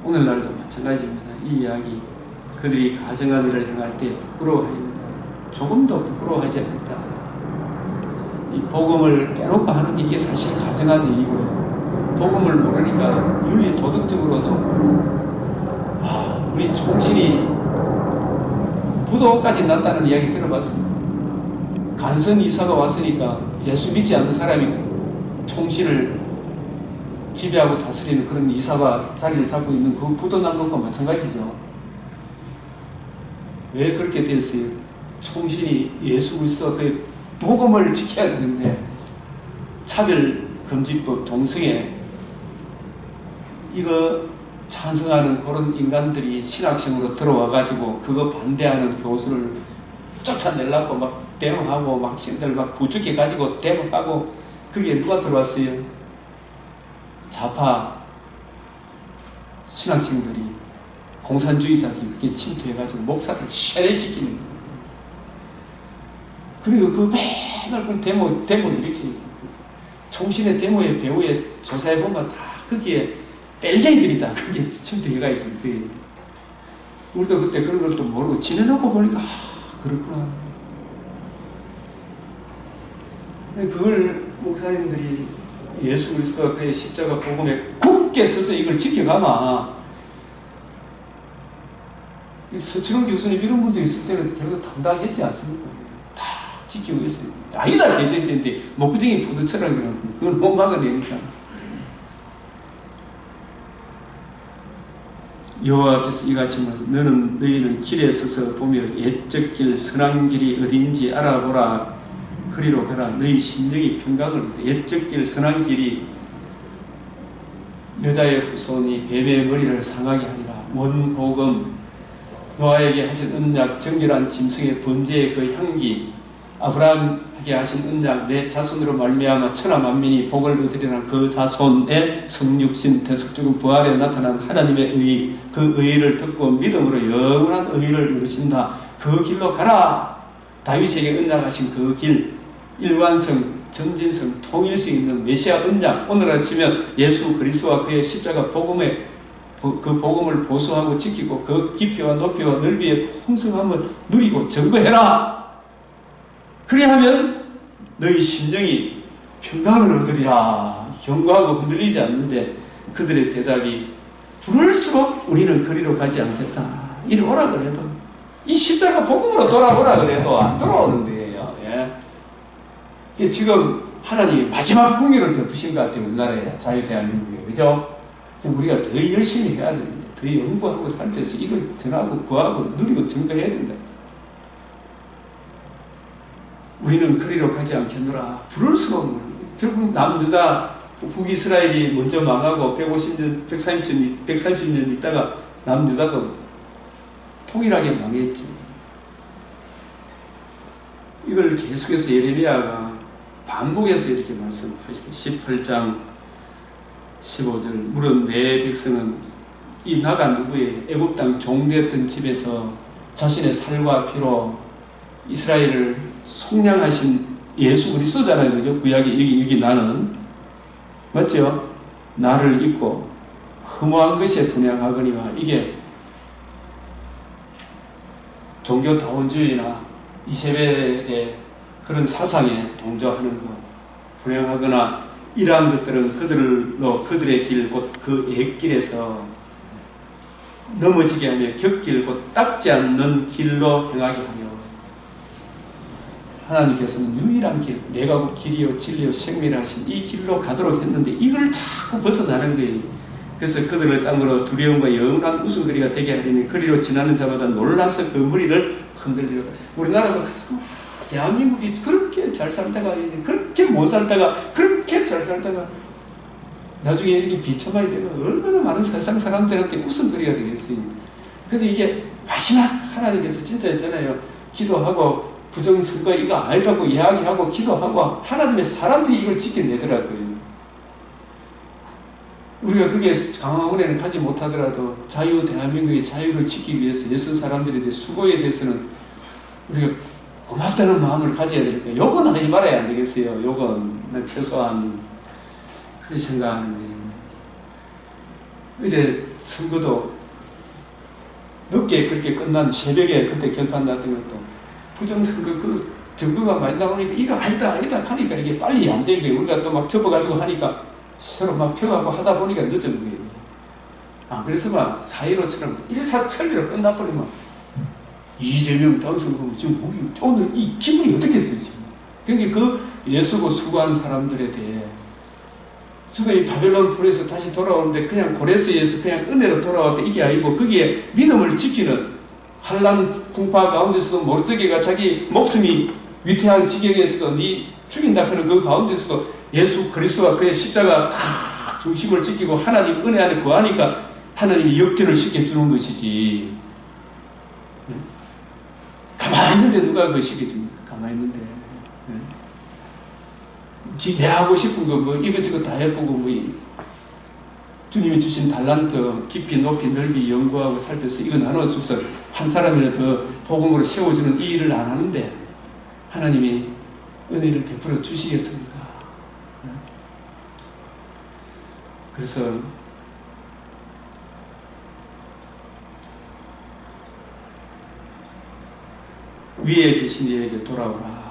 오늘날도 마찬가지입니다. 이 이야기 그들이 가정한 일을 행할 때 부끄러워하였느냐. 조금도 부끄러워하지 않았다. 이 복음을 빼놓고 하는 게 이게 사실 가정한 일이고요. 복음을 모르니까 윤리 도덕적으로도 우리 총신이 부도까지 났다는 이야기 들어봤습니다. 간선 이사가 왔으니까 예수 믿지 않는 사람이 총신을 지배하고 다스리는 그런 이사가 자리를 잡고 있는 그 부도 난 것과 마찬가지죠. 왜 그렇게 됐어요? 총신이 예수 그리스도가 그 복음을 지켜야 되는데 차별금지법 동성애 이거 찬성하는 그런 인간들이 신학생으로 들어와가지고 그거 반대하는 교수를 쫓아내려고 막 대응하고 막 학생들 막 부추겨가지고 대응하고 그게 누가 들어왔어요? 좌파 신학생들이 공산주의자들이 그렇게 침투해가지고 목사들 세뇌시키는 거예요. 그리고 그 맨날 그 데모 이렇게 총신의 데모의 배후에 조사해보면 다 거기에 뺄갱이들이다. 그게 침투해가 있어요. 우리도 그때 그런 걸 또 모르고 지내놓고 보니까 그렇구나. 그걸 목사님들이 예수 그리스도가 그의 십자가 복음에 굳게 서서 이걸 지켜가마. 서철원 교수님 이런 분들이 있을 때는 결국 당당했지 않습니까? 다 지키고 있어요. 아니다 대전인데 목구쟁이 포도처럼 그걸 못 막아내니까. 여호와께서 이같이 말씀 너는 너희는 길에 서서 보며 옛적 길 선한 길이 어딘지 알아보라. 그리로 가라. 너희 심령이 평강을 얻으라. 옛적 길 선한 길이 여자의 후손이 뱀의 머리를 상하게 하리라. 원복음 노아에게 하신 언약 정결한 짐승의 번제의 그 향기 아브라함에게 하신 언약 내 자손으로 말미암아 천하 만민이 복을 얻으리라. 그 자손의 성육신 대속적인 부활에 나타난 하나님의 의 그 의를 듣고 믿음으로 영원한 의를 이루신다. 그 길로 가라. 다윗에게 언약하신 그 길 일관성 전진성 통일성 있는 메시아 언약 오늘 아침에 예수 그리스도와 그의 십자가 복음에 그 복음을 보수하고 지키고 그 깊이와 높이와 넓이의 풍성함을 누리고 증거해라. 그리하면 너희 심령이 평강을 얻으리라. 경고하고 흔들리지 않는데 그들의 대답이 부를수록 우리는 그리로 가지 않겠다. 이리 오라 그래도 이 십자가 복음으로 돌아오라 그래도 안 돌아오는 데예요. 예. 지금 하나님이 마지막 궁유를 베푸신 것 같아요. 우리나라에 자유대한민국에. 그죠? 우리가 더 열심히 해야 됩니다. 더 연구하고 살펴서 이걸 전하고 구하고 누리고 증거해야 된다. 우리는 그리로 가지 않겠노라. 부를수록 결국 남유다 북이스라엘이 먼저 망하고 150년, 130년 있다가 남유다가 통일하게 망했지. 이걸 계속해서 예레미야가 반복해서 이렇게 말씀하시다. 18장 15절 물은 내 백성은 이 나가 누구의 애굽 땅 종되었던 집에서 자신의 살과 피로 이스라엘을 속량하신 예수 그리스도잖아요. 그죠? 구약이 여기 나는 맞죠? 나를 잊고 허무한 것에 분양하거니와 이게 종교다원주의나 이세벨의 그런 사상에 동조하는 것 분양하거나 이러한 것들은 그들의 길 곧 그 옛길에서 넘어지게 하며 곁길 곧 닦지 않는 길로 행하게 하며 하나님께서는 유일한 길, 내가 곧 길이요 진리요 생명이라 하신 이 길로 가도록 했는데 이걸 자꾸 벗어나는 거예요. 그래서 그들을 땅으로 두려움과 영원한 웃음거리가 되게 하리니 그리로 지나는 자마다 놀라서 그 머리를 흔들리라. 우리나라도 대한민국이 그렇게 잘 살다가 그렇게 못 살다가 그렇게 잘 살다가 나중에 이렇게 비참하게 되면 얼마나 많은 세상 사람들한테 웃음거리가 되겠어요. 근데 이게 마지막 하나님께서 진짜 있잖아요. 기도하고 부정선거 이거 아니라고 이야기하고 기도하고 하나님의 사람들이 이걸 지켜내더라고요. 우리가 거기에 강화군에는 가지 못하더라도 대한민국의 자유를 지키기 위해서 예수 사람들에 대해 수고에 대해서는 우리가 고맙다는 마음을 가져야 될 거예요. 욕은 하지 말아야 안 되겠어요. 욕은 최소한 그렇게 생각하는 거예요. 이제 선거도 늦게 그렇게 끝난 새벽에 그때 결판 났던 것도 부정선거 그 증거가 많이 나오니까 이거 아니다 하니까 이게 빨리 안 된 거예요. 우리가 또 막 접어가지고 하니까 서로 막 펴가고 하다 보니까 늦은 거예요. 그래서 막 4.15처럼 일사천리로 끝나버리면 이재명 당선되면 지금 우리 오늘 이 기분이 어떻겠어요 지금. 그러니까 그 예수고 수고한 사람들에 대해 저도 이 바벨론 불에서 다시 돌아오는데 그냥 고레스에서 그냥 은혜로 돌아왔다 이게 아니고 거기에 믿음을 지키는 환난 풍파 가운데서 모르드게가 자기 목숨이 위태한 지경에서도 네 죽인다 하는 그 가운데서도 예수 그리스도와 그의 십자가 다 중심을 지키고 하나님 은혜 안에 거하니까 하나님이 역전을 시켜주는 것이지. 가만히 있는데 누가 그거 시켜줍니까? 가만히 있는데. 내 하고 싶은 거 뭐 이것저것 다 해보고 뭐 주님이 주신 달란트 깊이 높이 넓이 연구하고 살펴서 이거 나눠줘서 한 사람이라도 더 복음으로 세워주는 이 일을 안 하는데 하나님이 은혜를 베풀어 주시겠습니까? 그래서 위에 계신 이에게 돌아오라.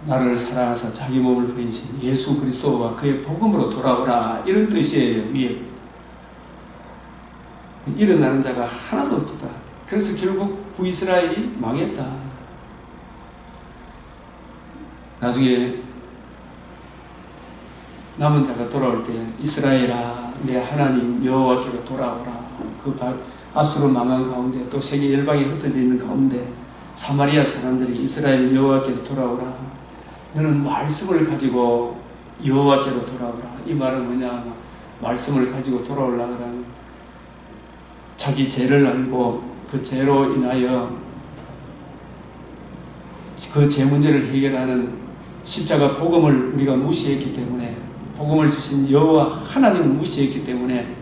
나를 사랑하사 자기 몸을 부인신 예수 그리스도와 그의 복음으로 돌아오라. 이런 뜻이에요. 위에 일어나는 자가 하나도 없다. 그래서 결국 북이스라엘이 망했다. 나중에 남은 자가 돌아올 때 이스라엘아 내 하나님 여호와께로 돌아오라. 그 아수르 망한 가운데 또 세계 열방에 흩어져 있는 가운데 사마리아 사람들이 이스라엘 여호와께로 돌아오라. 너는 말씀을 가지고 여호와께로 돌아오라. 이 말은 뭐냐? 말씀을 가지고 돌아오려면 자기 죄를 알고 그 죄로 인하여 그 죄 문제를 해결하는 십자가 복음을 우리가 무시했기 때문에 복음을 주신 여호와 하나님을 무시했기 때문에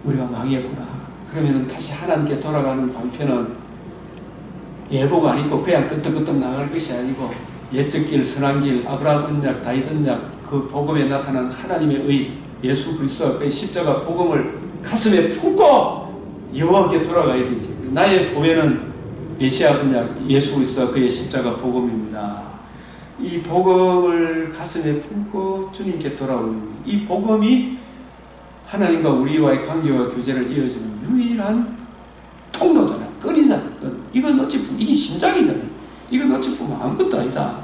우리가 망했구나. 그러면 다시 하나님께 돌아가는 방편은 예보가 아니고 그냥 끄떡끄떡 나갈 것이 아니고 옛적 길, 선한 길, 아브라함 언약, 다윗 언약, 그 복음에 나타난 하나님의 의, 예수 그리스도와 그의 십자가 복음을 가슴에 품고 여호와께 돌아가야 되지. 나의 보배는 메시아 언약, 예수 그리스도와 그의 십자가 복음입니다. 이 복음을 가슴에 품고 주님께 돌아오는 이 복음이 하나님과 우리와의 관계와 교제를 이어주는 유일한 통로잖아. 끈이잖아. 이거 놓치 보면 이게 심장이잖아. 이거 놓치 보면 아무것도 아니다.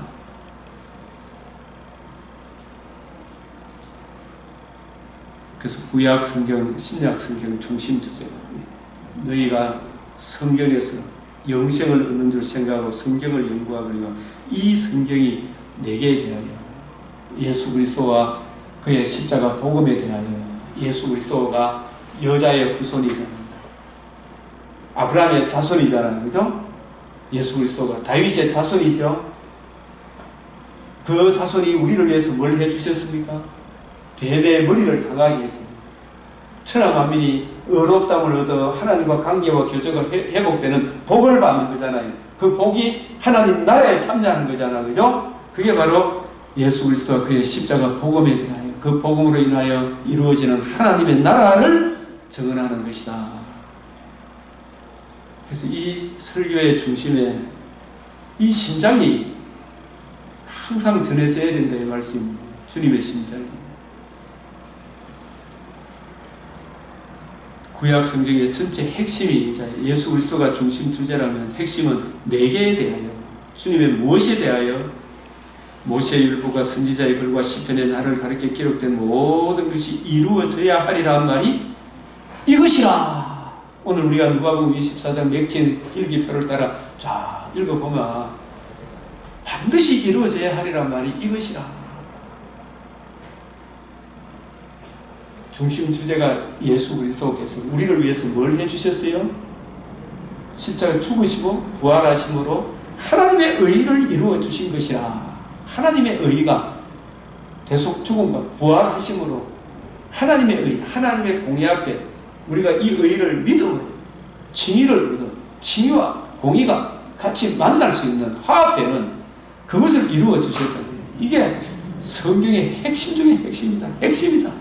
그래서 구약 성경, 신약 성경 중심 주제가 너희가 성경에서 영생을 얻는 줄 생각하고 성경을 연구하거니와 이 성경이 내게 대하여 예수 그리스도와 그의 십자가 복음에 대하여 예수 그리스도가 여자의 후손이잖아요. 아브라함의 자손이잖아요. 그죠? 예수 그리스도가 다윗의 자손이죠. 그 자손이 우리를 위해서 뭘 해주셨습니까? 뱀의 머리를 상하게 했잖아요. 천하만민이 의롭다함을 얻어 하나님과 관계와 교제가 회복되는 복을 받는 거잖아요. 그 복이 하나님 나라에 참여하는 거잖아요. 그죠? 그게 바로 예수 그리스도와 그의 십자가 복음에 대하여 그 복음으로 인하여 이루어지는 하나님의 나라를 증언하는 것이다. 그래서 이 설교의 중심에 이 심장이 항상 전해져야 된다 이 말씀입니다. 주님의 심장이. 구약 성경의 전체 핵심이 예수 그리스도가 중심 주제라면 핵심은 내게에 대하여 주님의 무엇에 대하여 모세의 율법과 선지자의 글과 시편의 나를 가르쳐 기록된 모든 것이 이루어져야 하리라는 말이 이것이라. 오늘 우리가 누가복음 24장 맥진 일기표를 따라 쫙 읽어보면 반드시 이루어져야 하리란 말이 이것이라. 중심 주제가 예수 그리스도께서 우리를 위해서 뭘 해주셨어요? 십자가 죽으시고 부활하심으로 하나님의 의를 이루어 주신 것이라. 하나님의 의가 대속 죽음과 부활하심으로 하나님의 의, 하나님의 공의 앞에 우리가 이 의를 믿음으로 칭의를 얻어 칭의와 공의가 같이 만날 수 있는 화합되는 그것을 이루어 주셨잖아요. 이게 성경의 핵심 중에 핵심이다. 핵심이다.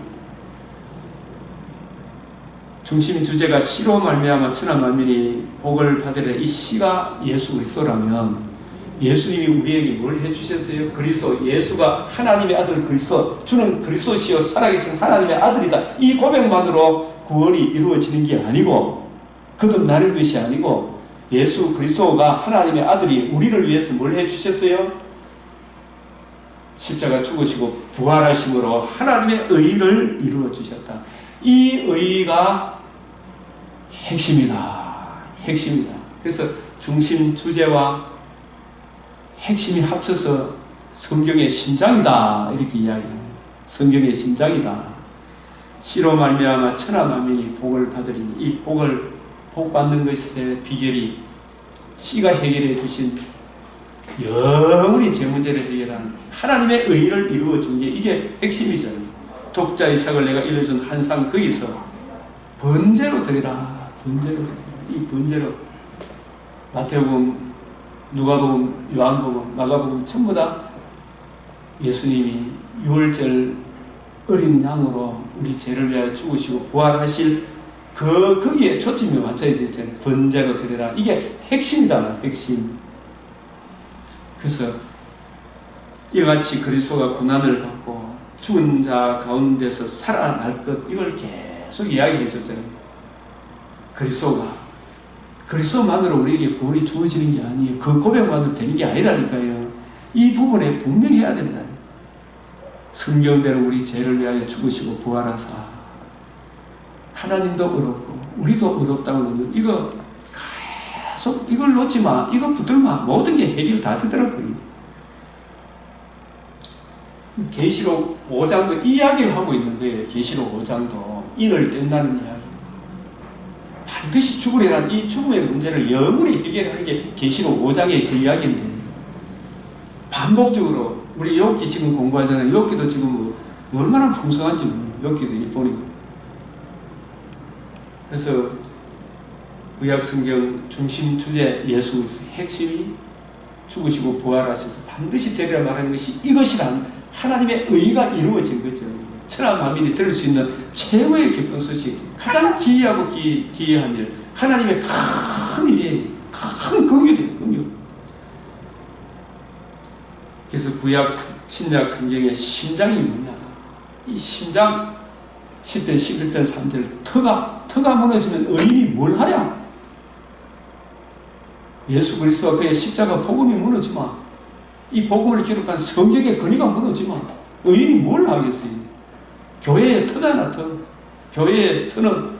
중심 주제가 씨로 말미암아 천하 만민이 복을 받으리라. 이 씨가 예수 그리스도라면 예수님이 우리에게 뭘 해주셨어요? 그리스도, 예수가 하나님의 아들 그리스도, 주는 그리스도시요 살아계신 하나님의 아들이다. 이 고백만으로 구원이 이루어지는 게 아니고 거듭나는 것이 아니고 예수 그리스도가 하나님의 아들이 우리를 위해서 뭘 해주셨어요? 십자가 죽으시고 부활하심으로 하나님의 의를 이루어 주셨다. 이 의가 핵심이다. 핵심이다. 그래서 중심 주제와 핵심이 합쳐서 성경의 심장이다. 이렇게 이야기합니다. 성경의 심장이다. 씨로 말미암아 천하 만민이 복을 받으리니 이 복을 복받는 것의 비결이 씨가 해결해 주신 영원히 제 문제를 해결하는 하나님의 의를 이루어 준 게 이게 핵심이잖아요. 독자 이삭을 내가 일러준 한상 거기서 번제로 드리라. 번제로 드리라. 이 번제로 마태복음, 누가복음, 요한복음, 마가복음 전부 다 예수님이 유월절 어린 양으로 우리 죄를 위하여 죽으시고 부활하실 거기에 초점이 맞춰져 있잖아요. 번제로 드리라. 이게 핵심이잖아요. 핵심. 그래서 이같이 그리스도가 고난을 받고 죽은 자 가운데서 살아날 것, 이걸 계속 이야기해 줬잖아요. 그리스도만으로 우리에게 구원이 주어지는 게 아니에요. 그 고백만으로 되는 게 아니라니까요. 이 부분에 분명히 해야 된다. 성경대로 우리 죄를 위하여 죽으시고 부활하사 하나님도 어렵고 우리도 어렵다고 하는 이거 계속 이걸 놓지 마. 이거 붙들마. 모든 게 해결 다 되더라고요. 계시록 5장도 이야기를 하고 있는 거예요. 계시록 5장도 인을 뗀다는 이야기. 반드시 죽으리라는 이 죽음의 문제를 영원히 해결하는 게 계시록 5장의 그 이야기인데 반복적으로 우리 욥기 지금 공부하잖아요. 욥기도 지금 얼마나 풍성한지 욥기도 이쁘니. 그래서 구약 성경 중심 주제 예수 핵심이 죽으시고 부활하셔서 반드시 되리라 말하는 것이 이것이란 하나님의 의가 이루어진 거죠. 천하 만민이 들을 수 있는 최고의 기쁜 소식, 가장 기이하고 기이한 일, 하나님의 큰 일이, 큰 긍휼이에요. 긍휼. 그래서 구약 신약 성경의 심장이 뭐냐? 이 심장 10편 11편 3절 터가 무너지면 의인이 뭘 하냐? 예수 그리스도와 그의 십자가 복음이 무너지마. 이 복음을 기록한 성경의 근위가 무너지마. 의인이 뭘 하겠어요? 교회의 터잖아, 터. 교회의 터는,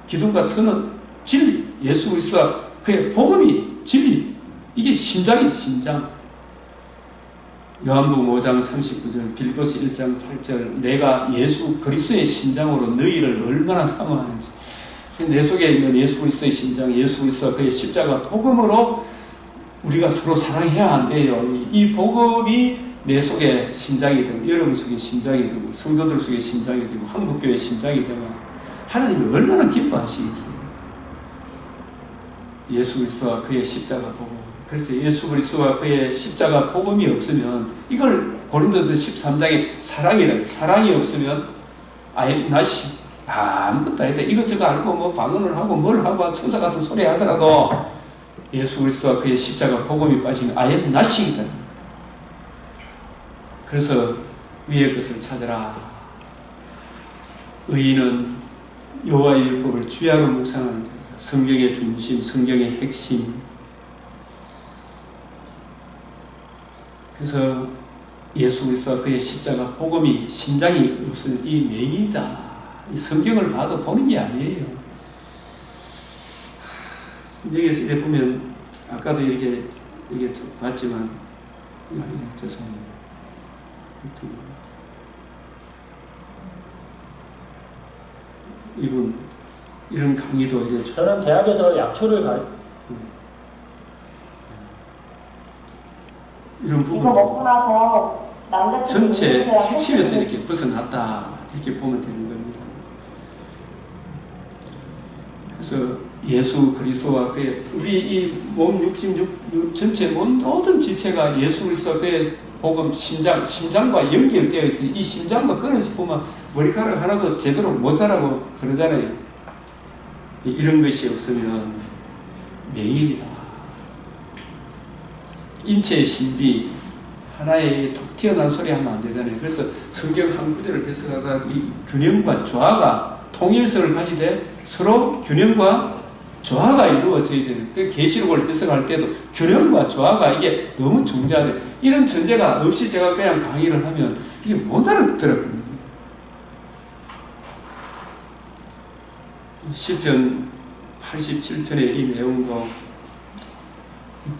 기둥과 터는 진리. 예수 그리스도와 그의 복음이 진리. 이게 심장이지, 심장. 요한복음 5장 39절, 빌립보서 1장 8절, 내가 예수 그리스도의 심장으로 너희를 얼마나 사모하는지. 내 속에 있는 예수 그리스도의 심장, 예수 그리스도와 그의 십자가 복음으로 우리가 서로 사랑해야 한대요. 이 복음이 내 속에 심장이 되고, 여러분 속에 심장이 되고, 성도들 속에 심장이 되고, 한국교회 심장이 되면 하나님이 얼마나 기뻐하시겠어요. 예수 그리스도와 그의 십자가 복음. 그래서 예수 그리스도와 그의 십자가 복음이 없으면, 이걸 고린도서 13장에 사랑이 없으면 아예 나시 아무것도 아니다. 이것저것 알고 뭐 방언을 하고 뭘 하고 천사 같은 소리 하더라도 예수 그리스도와 그의 십자가 복음이 빠지면 아예 나시이다. 그래서 위의 것을 찾으라. 의인은 여호와의 율법을 주야로 묵상하는 자다. 성경의 중심, 성경의 핵심. 그래서 예수 그리스도와 그의 십자가 복음이 심장이 없으면 이 맹이다. 이 성경을 봐도 보는 게 아니에요. 여기서 이렇게 보면 아까도 이렇게 봤지만 죄송합니다. 이런 강의도 이래. 저는 대학에서 약초를 이런 부분 이거 먹고 나서 남자친구 전체 핵심에서 이렇게 벗어났다 이렇게 보면 되는 겁니다. 그래서 예수 그리스도와 그의 우리 이 몸 66 전체 모든 지체가 예수 그리스도와 그의 복음 심장과 연결되어 있으니 이 심장과 끊어서 보면 머리카락 하나도 제대로 못 자라고 그러잖아요. 이런 것이 없으면 맹입니다. 인체의 신비, 하나의 툭 튀어나온 소리 하면 안 되잖아요. 그래서 성경 한 구절을 해석하다가 이 균형과 조화가 통일성을 가지되 서로 균형과 조화가 이루어져야 되는, 그 계시록을 해석할 때도 균형과 조화가 이게 너무 중요하대. 이런 전제가 없이 제가 그냥 강의를 하면 이게 못 알아듣더라고요. 시편 87편의 이 내용도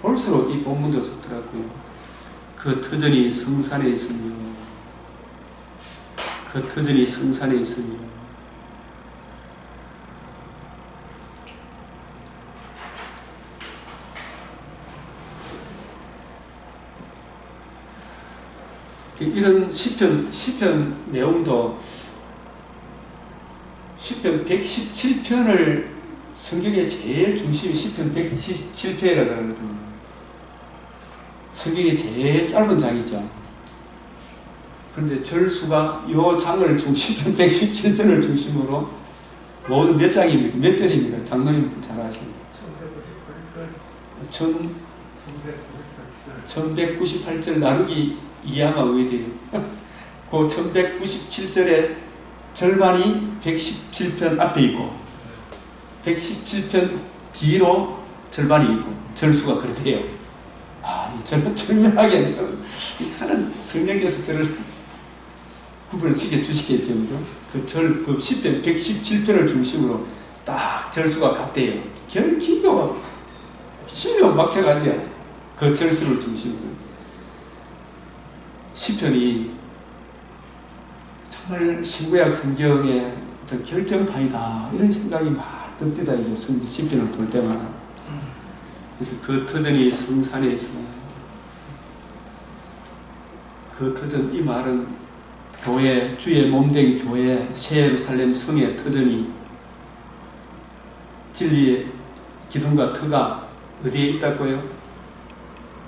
볼수록 이 본문도 좋더라고요. 그 터전이 성산에 있으며, 그 터전이 성산에 있으며, 이런 시편 내용도 시편 117편을 성경의 제일 중심이 시편 117편이라고 하거든요. 성경의 제일 짧은 장이죠. 그런데 절수가 이 장을 시편 117편을 중심으로 모두 몇 장입니까? 몇 절입니까? 장로님 잘 아십니다. 1198절 나누기 2하면 어디 돼요? 그 1197절의 절반이 117편 앞에 있고 117편 뒤로 절반이 있고 절수가 그렇대요. 저는 절묘하게 하는 성령께서 저를 구분을 시켜주시겠죠. 그 10편, 117편을 중심으로 딱 절수가 같대요. 기교가 신명막측하지. 그 절수를 중심으로. 시편이 정말 신구약 성경의 어떤 결정판이다 이런 생각이 막 듭니다. 이게 시편을 볼 때마다. 그래서 그 터전이 성산에 있으면, 그 터전, 이 말은 교회, 주의 몸된 교회 새 예루살렘 성의 터전이, 진리의 기둥과 터가 어디에 있다고요?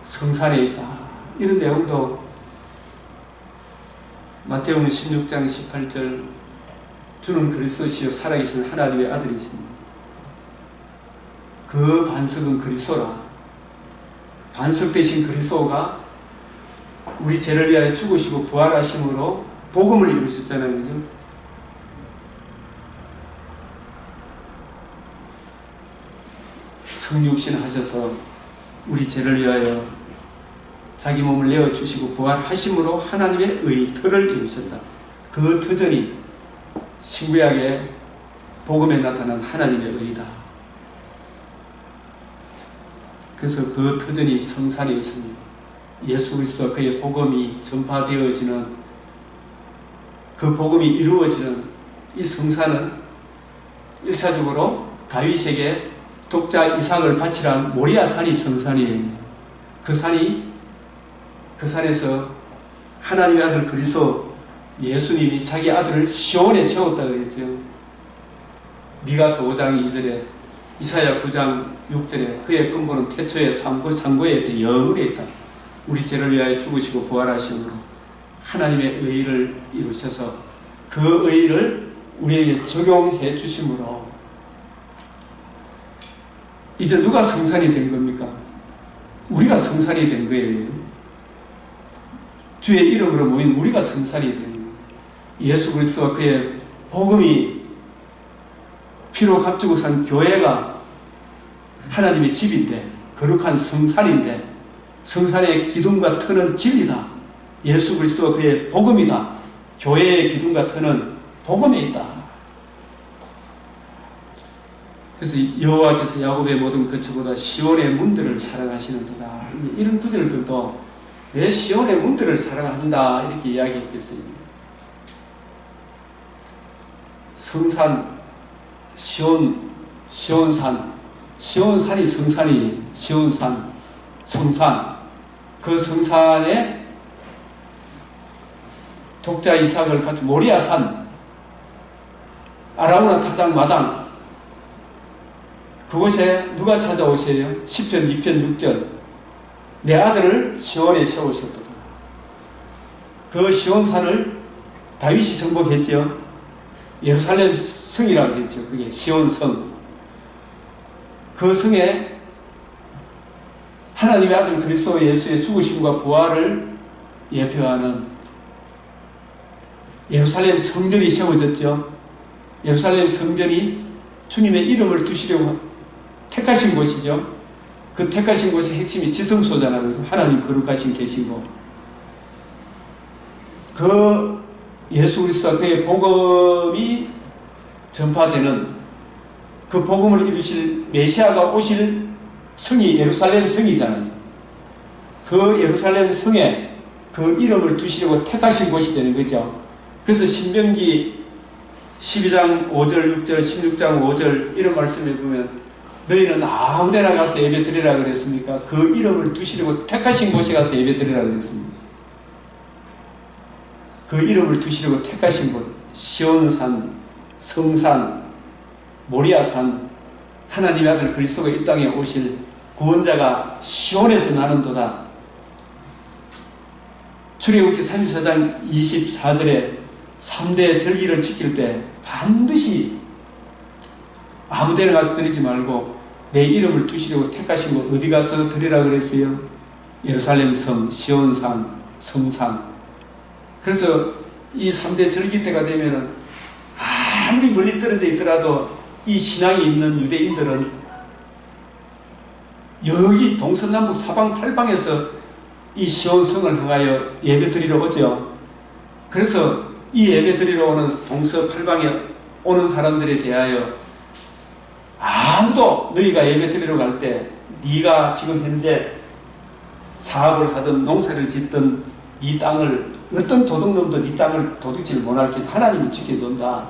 성산에 있다. 이런 내용도 마태복음 16장 18절, 주는 그리스도시요 살아계신 하나님의 아들이십니다. 그 반석은 그리스도라. 반석 대신 그리스도가 우리 죄를 위하여 죽으시고 부활하심으로 복음을 이루셨잖아요. 그죠? 성육신 하셔서 우리 죄를 위하여 자기 몸을 내어주시고 부활하심으로 하나님의 의 터를 이루셨다. 그 터전이 신구약의 복음에 나타난 하나님의 의다. 그래서 그 터전이 성산에 있습니다. 예수 그리스도와 그의 복음이 전파되어지는, 그 복음이 이루어지는 이 성산은 1차적으로 다윗에게 독자 이삭을 바치란 모리아 산이 성산이에요. 그 산에서 하나님의 아들 그리스도 예수님이 자기 아들을 시온에 세웠다고 그랬죠. 미가서 5장 2절에, 이사야 9장 6절에 그의 근본은 태초에 창고에 있다, 영원에 있다. 우리 죄를 위하여 죽으시고 부활하심으로 하나님의 의를 이루셔서 그 의를 우리에게 적용해 주심으로 이제 누가 성산이 된 겁니까? 우리가 성산이 된 거예요. 주의 이름으로 모인 우리가 성산이 된 거예요. 예수 그리스도와 그의 복음이 피로 값주고 산 교회가 하나님의 집인데, 거룩한 성산인데, 성산의 기둥과 터는 진리다. 예수 그리스도와 그의 복음이다. 교회의 기둥과 터는 복음에 있다. 그래서 여호와께서 야곱의 모든 거처보다 시온의 문들을 사랑하시는도다. 이런 구절들도 왜 시온의 문들을 사랑한다 이렇게 이야기했겠어요. 성산, 시온산, 시온산이 성산이, 시온산, 성산, 그 성산에 독자 이삭을 바쳐 모리아산, 아라우나 타작 마당, 그곳에 누가 찾아오세요? 10편 2편 6절, 내 아들을 시온에 세우셨도다. 그 시온산을 다윗이 정복했죠. 예루살렘 성이라고 했죠. 그게 시온성. 그 성에 하나님의 아들 그리스도 예수의 죽으심과 부활을 예표하는 예루살렘 성전이 세워졌죠. 예루살렘 성전이 주님의 이름을 두시려고 택하신 곳이죠. 그 택하신 곳의 핵심이 지성소잖아요. 하나님 거룩하신 계시고, 그 예수 그리스도와 그의 복음이 전파되는, 그 복음을 이루실 메시아가 오실 성이 예루살렘 성이잖아요. 그 예루살렘 성에 그 이름을 두시려고 택하신 곳이 되는 거죠. 그래서 신명기 12장 5절 6절 16장 5절 이런 말씀에 보면 너희는 아무 데나 가서 예배 드리라 그랬습니까? 그 이름을 두시려고 택하신 곳에 가서 예배 드리라 그랬습니다. 그 이름을 두시려고 택하신 곳, 시온산, 성산, 모리아산, 하나님의 아들 그리스도가 이 땅에 오실 구원자가 시온에서 나는도다. 출애굽기 34장 24절에 3대 절기를 지킬 때 반드시 아무데나 가서 드리지 말고 내 이름을 두시려고 택하신 곳 어디 가서 드리라 그랬어요? 예루살렘 성, 시온산, 성산. 그래서 이 3대 절기 때가 되면은 아무리 멀리 떨어져 있더라도 이 신앙이 있는 유대인들은 여기 동서남북 사방 팔방에서 이 시온성을 향하여 예배 드리러 오죠. 그래서 이 예배 드리러 오는 동서팔방에 오는 사람들에 대하여 아무도 너희가 예배 드리러 갈 때 네가 지금 현재 사업을 하든 농사를 짓든 네 땅을 어떤 도둑놈도 네 땅을 도둑질 못할 게 하나님이 지켜준다.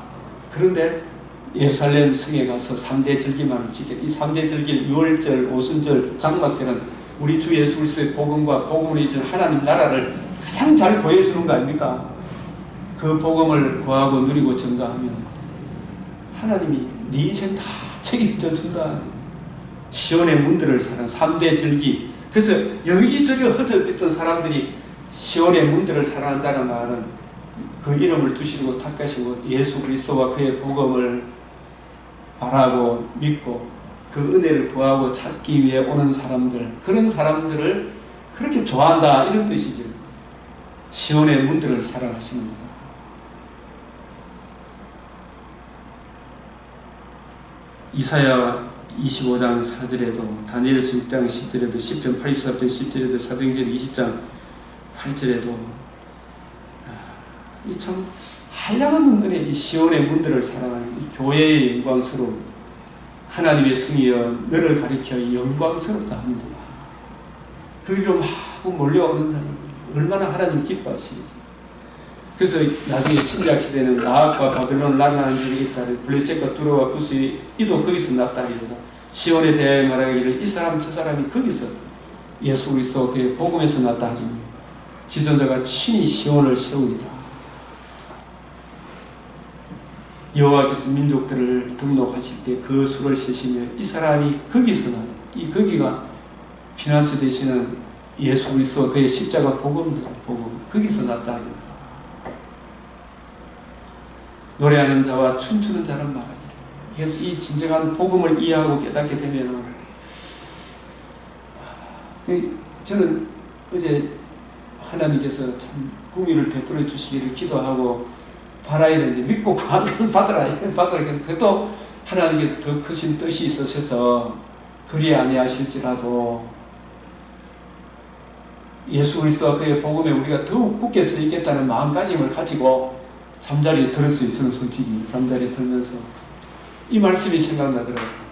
그런데 예루살렘 성에 가서 3대 절기만을 지켜. 이 3대 절기, 유월절, 오순절, 장막절은 우리 주 예수 그리스도의 복음과 복음을 이준 하나님 나라를 가장 잘 보여주는 거 아닙니까? 그 복음을 구하고 누리고 전가하면 하나님이 네 인생 다 책임져 준다. 시온의 문들을 사랑 3대 절기. 그래서 여기저기 흩어졌던 사람들이 시온의 문들을 사랑한다는 말은 그 이름을 두시고 탁하시고 예수 그리스도와 그의 복음을 바라고 믿고 그 은혜를 구하고 찾기 위해 오는 사람들, 그런 사람들을 그렇게 좋아한다 이런 뜻이죠. 시온의 문들을 사랑하시는 거다. 이사야 25장 4절에도 다니엘서 6장 10절에도 시편 84편 10절에도 사도행전 20장 8절에도 이 참 한량한 은혜, 이 시온의 문들을 사랑하는 이 교회의 영광스러움, 하나님의 성이여 너를 가리켜 영광스럽다 합니다. 그 이름 하고 몰려오는 사람 얼마나 하나님 기뻐하시는지. 그래서 나중에 신약 시대는 나악과 바벨론 나라는 적이 있다. 블레셋과 두로와 구스이 이도 거기서 났다. 시온에 대하여 말하기를 이 사람 저 사람이 거기서 예수 그리스도 그의 복음에서 났다 하십니다. 지존자가 친히 시온을 세우리라. 여호와께서 민족들을 등록하실 때 그 수를 세시며 이 사람이 거기서 났다. 이 거기가 피난처 되시는 예수 그리스도 그의 십자가 복음입니다. 복음. 거기서 났다. 노래하는 자와 춤추는 자는 말하기를. 그래서 이 진정한 복음을 이해하고 깨닫게 되면 저는 어제 하나님께서 참 공의를 베풀어 주시기를 기도하고 바라야 되는데 믿고 구하면 받으라. 그래도 하나님께서 더 크신 뜻이 있으셔서 그리 아니하실지라도 예수 그리스도와 그의 복음에 우리가 더욱 굳게 서 있겠다는 마음가짐을 가지고 잠자리에 들었어요. 저는 솔직히 잠자리에 들면서 이 말씀이 생각나더라고요.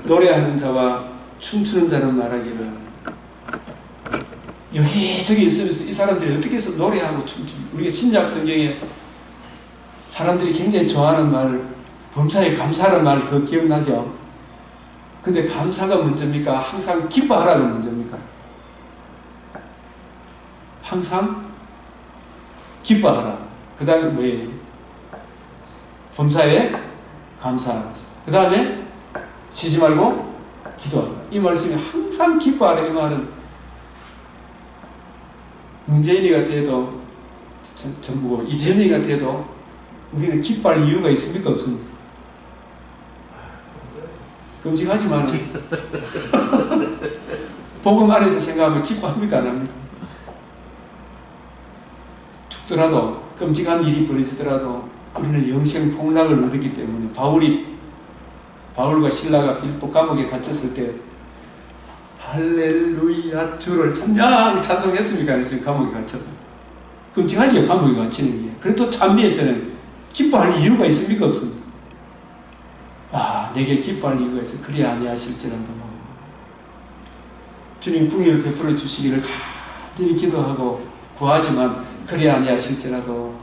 노래하는 자와 춤추는 자는 말하기를 여기저기 있으면서 이 사람들이 어떻게 해서 노래하고 춤추는, 우리가 신약 성경에 사람들이 굉장히 좋아하는 말, 범사에 감사하는 말 그거 기억나죠? 근데 감사가 먼저입니까? 항상 기뻐하라가 먼저입니까? 항상 기뻐하라. 그 다음에 뭐예요? 범사에 감사하라. 그 다음에 쉬지 말고 기도하라. 이 말씀이 항상 기뻐하라. 이 말은 문재인이가 돼도 전부고 이재명이가 돼도 우리는 기뻐할 이유가 있습니까? 없습니까? 끔찍하지만 복음 안에서 생각하면 기뻐합니까? 안 합니까? 죽더라도 끔찍한 일이 벌어지더라도 우리는 영생 폭락을 얻었기 때문에 바울과 신라가 빌보 감옥에 갇혔을 때 할렐루야 주를 찬송했습니까? 안 했습니까? 감옥에 갇혔다. 끔찍하지요, 감옥에 갇히는 게. 그래도 참비했잖아요. 기뻐할 이유가 있습니까? 없습니까? 내게 기뻐할 이유가 있어. 그리 아니하실지라도 주님 궁유를 베풀어 주시기를 간절히 기도하고 구하지만 그리 아니하실지라도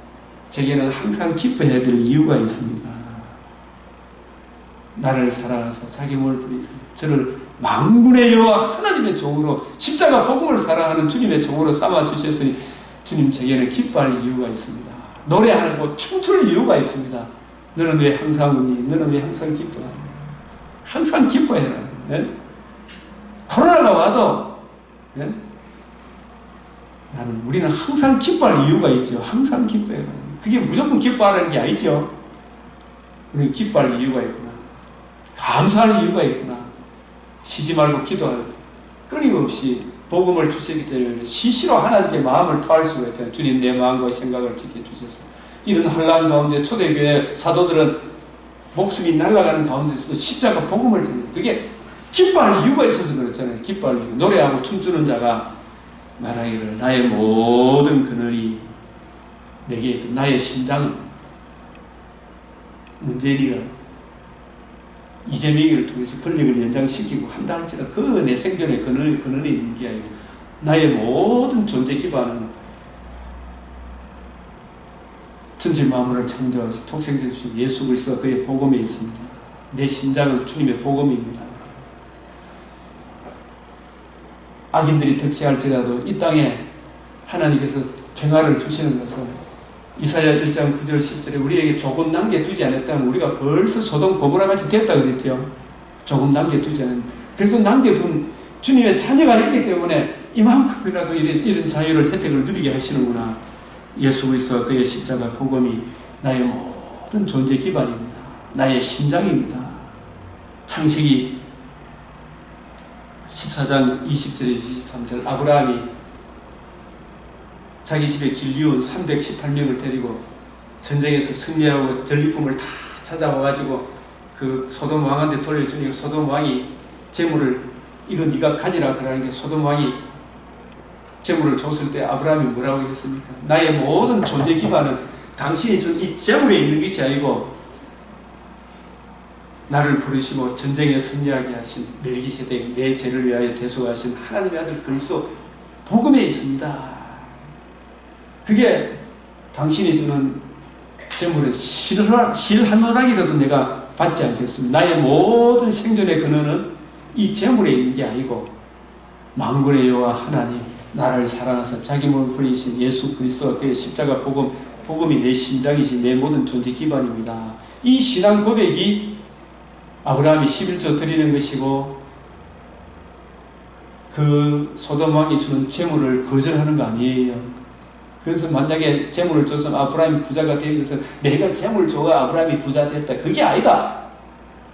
제게는 항상 기뻐해야 될 이유가 있습니다. 나를 사랑하사 자기 몸을 부리사 저를 만군의 여호와 하나님의 종으로 십자가 복음을 사랑하는 주님의 종으로 삼아 주셨으니 주님 제게는 기뻐할 이유가 있습니다. 노래하고 춤출 이유가 있습니다. 너는 왜 항상 웃니? 너는 왜 항상 기뻐하니? 항상 기뻐해라. 예? 코로나가 와도 예? 우리는 항상 기뻐할 이유가 있죠. 항상 기뻐해라. 그게 무조건 기뻐하라는 게 아니죠. 우리는 기뻐할 이유가 있구나. 감사할 이유가 있구나. 쉬지 말고 기도하라. 끊임없이 복음을 주시기 때문에 시시로 하나님께 마음을 토할 수가 있잖아요. 주님 내 마음과 생각을 지켜주셔서. 이런 혼란 가운데 초대교회 사도들은 목숨이 날아가는 가운데서도 십자가 복음을 전해요. 그게 기뻐할 이유가 있어서 그렇잖아요. 기뻐할 이유. 노래하고 춤추는 자가 말하기를 나의 모든 근원이 내게 있던 나의 심장은 문재인이가 이재명을 통해서 권력을 연장시키고 한다 할지라도 그 내 생존의 근원이 있는 게 아니고 나의 모든 존재 기반은 천지 만물을 창조하시 독생자 주신 예수 그리스도가 그의 복음에 있습니다. 내 심장은 주님의 복음입니다. 악인들이 득세할지라도 이 땅에 하나님께서 평화를 주시는 것은 이사야 1장 9절 10절에 우리에게 조금 남겨두지 않았다면 우리가 벌써 소돔 고모라 같이 됐다 그랬죠. 조금 남겨두지 않은. 그래서 남겨둔 주님의 자녀가 있기 때문에 이만큼이라도 이런 자유를 혜택을 누리게 하시는구나. 예수 그리스도와 그의 십자가 복음이 나의 모든 존재 기반입니다. 나의 심장입니다. 창세기 14장 20절에 23절 아브라함이 자기 집에 길리온 318명을 데리고 전쟁에서 승리하고 전리품을 다 찾아와가지고 그 소돔 왕한테 돌려주니까 소돔 왕이 재물을 이거 네가 가지라 그러는 게 소돔 왕이 재물을 줬을 때 아브라함이 뭐라고 했습니까? 나의 모든 존재 기반은 당신이 준 이 재물에 있는 것이 아니고 나를 부르시고 전쟁에 승리하게 하신 멜기세덱 내 죄를 위하여 대속하신 하나님의 아들 그리스도 복음에 있습니다. 그게 당신이 주는 재물은 실 한 노락이라도 내가 받지 않겠습니다. 나의 모든 생존의 근원은 이 재물에 있는 게 아니고 만군의 여호와 하나님 나를 사랑하사 자기 몸을 부리신 예수 그리스도와 그의 십자가 복음이 내 심장이신 내 모든 존재 기반입니다. 이 신앙 고백이 아브라함이 11조 드리는 것이고 그 소돔 왕이 주는 재물을 거절하는 거 아니에요. 그래서 만약에 재물을 줬으면 아브라함이 부자가 된 것은 내가 재물을 줘가 아브라함이 부자 됐다. 그게 아니다.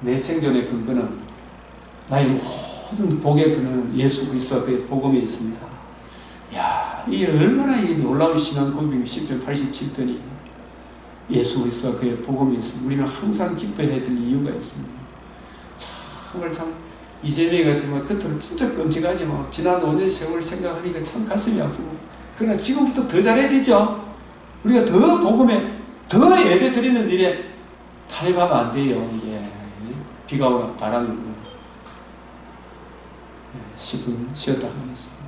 내 생존의 근거는 나의 모든 복의 근원은 예수 그리스도와 그의 복음에 있습니다. 야, 이게 얼마나 이 놀라운 신앙 고백이 10편 87편이 예수 그리스도와 그의 복음에 있습니다. 우리는 항상 기뻐해야 될 이유가 있습니다. 정말 참 이재명이 되면 그때는 진짜 끔찍하지만 지난 5년 세월 생각하니까 참 가슴이 아프고 그러나 지금부터 더 잘해야 되죠. 우리가 더 복음에 더 예배 드리는 일에 타협하면 안 돼요. 이게 비가 오나 바람이 오나 10분 쉬었다 하겠습니다.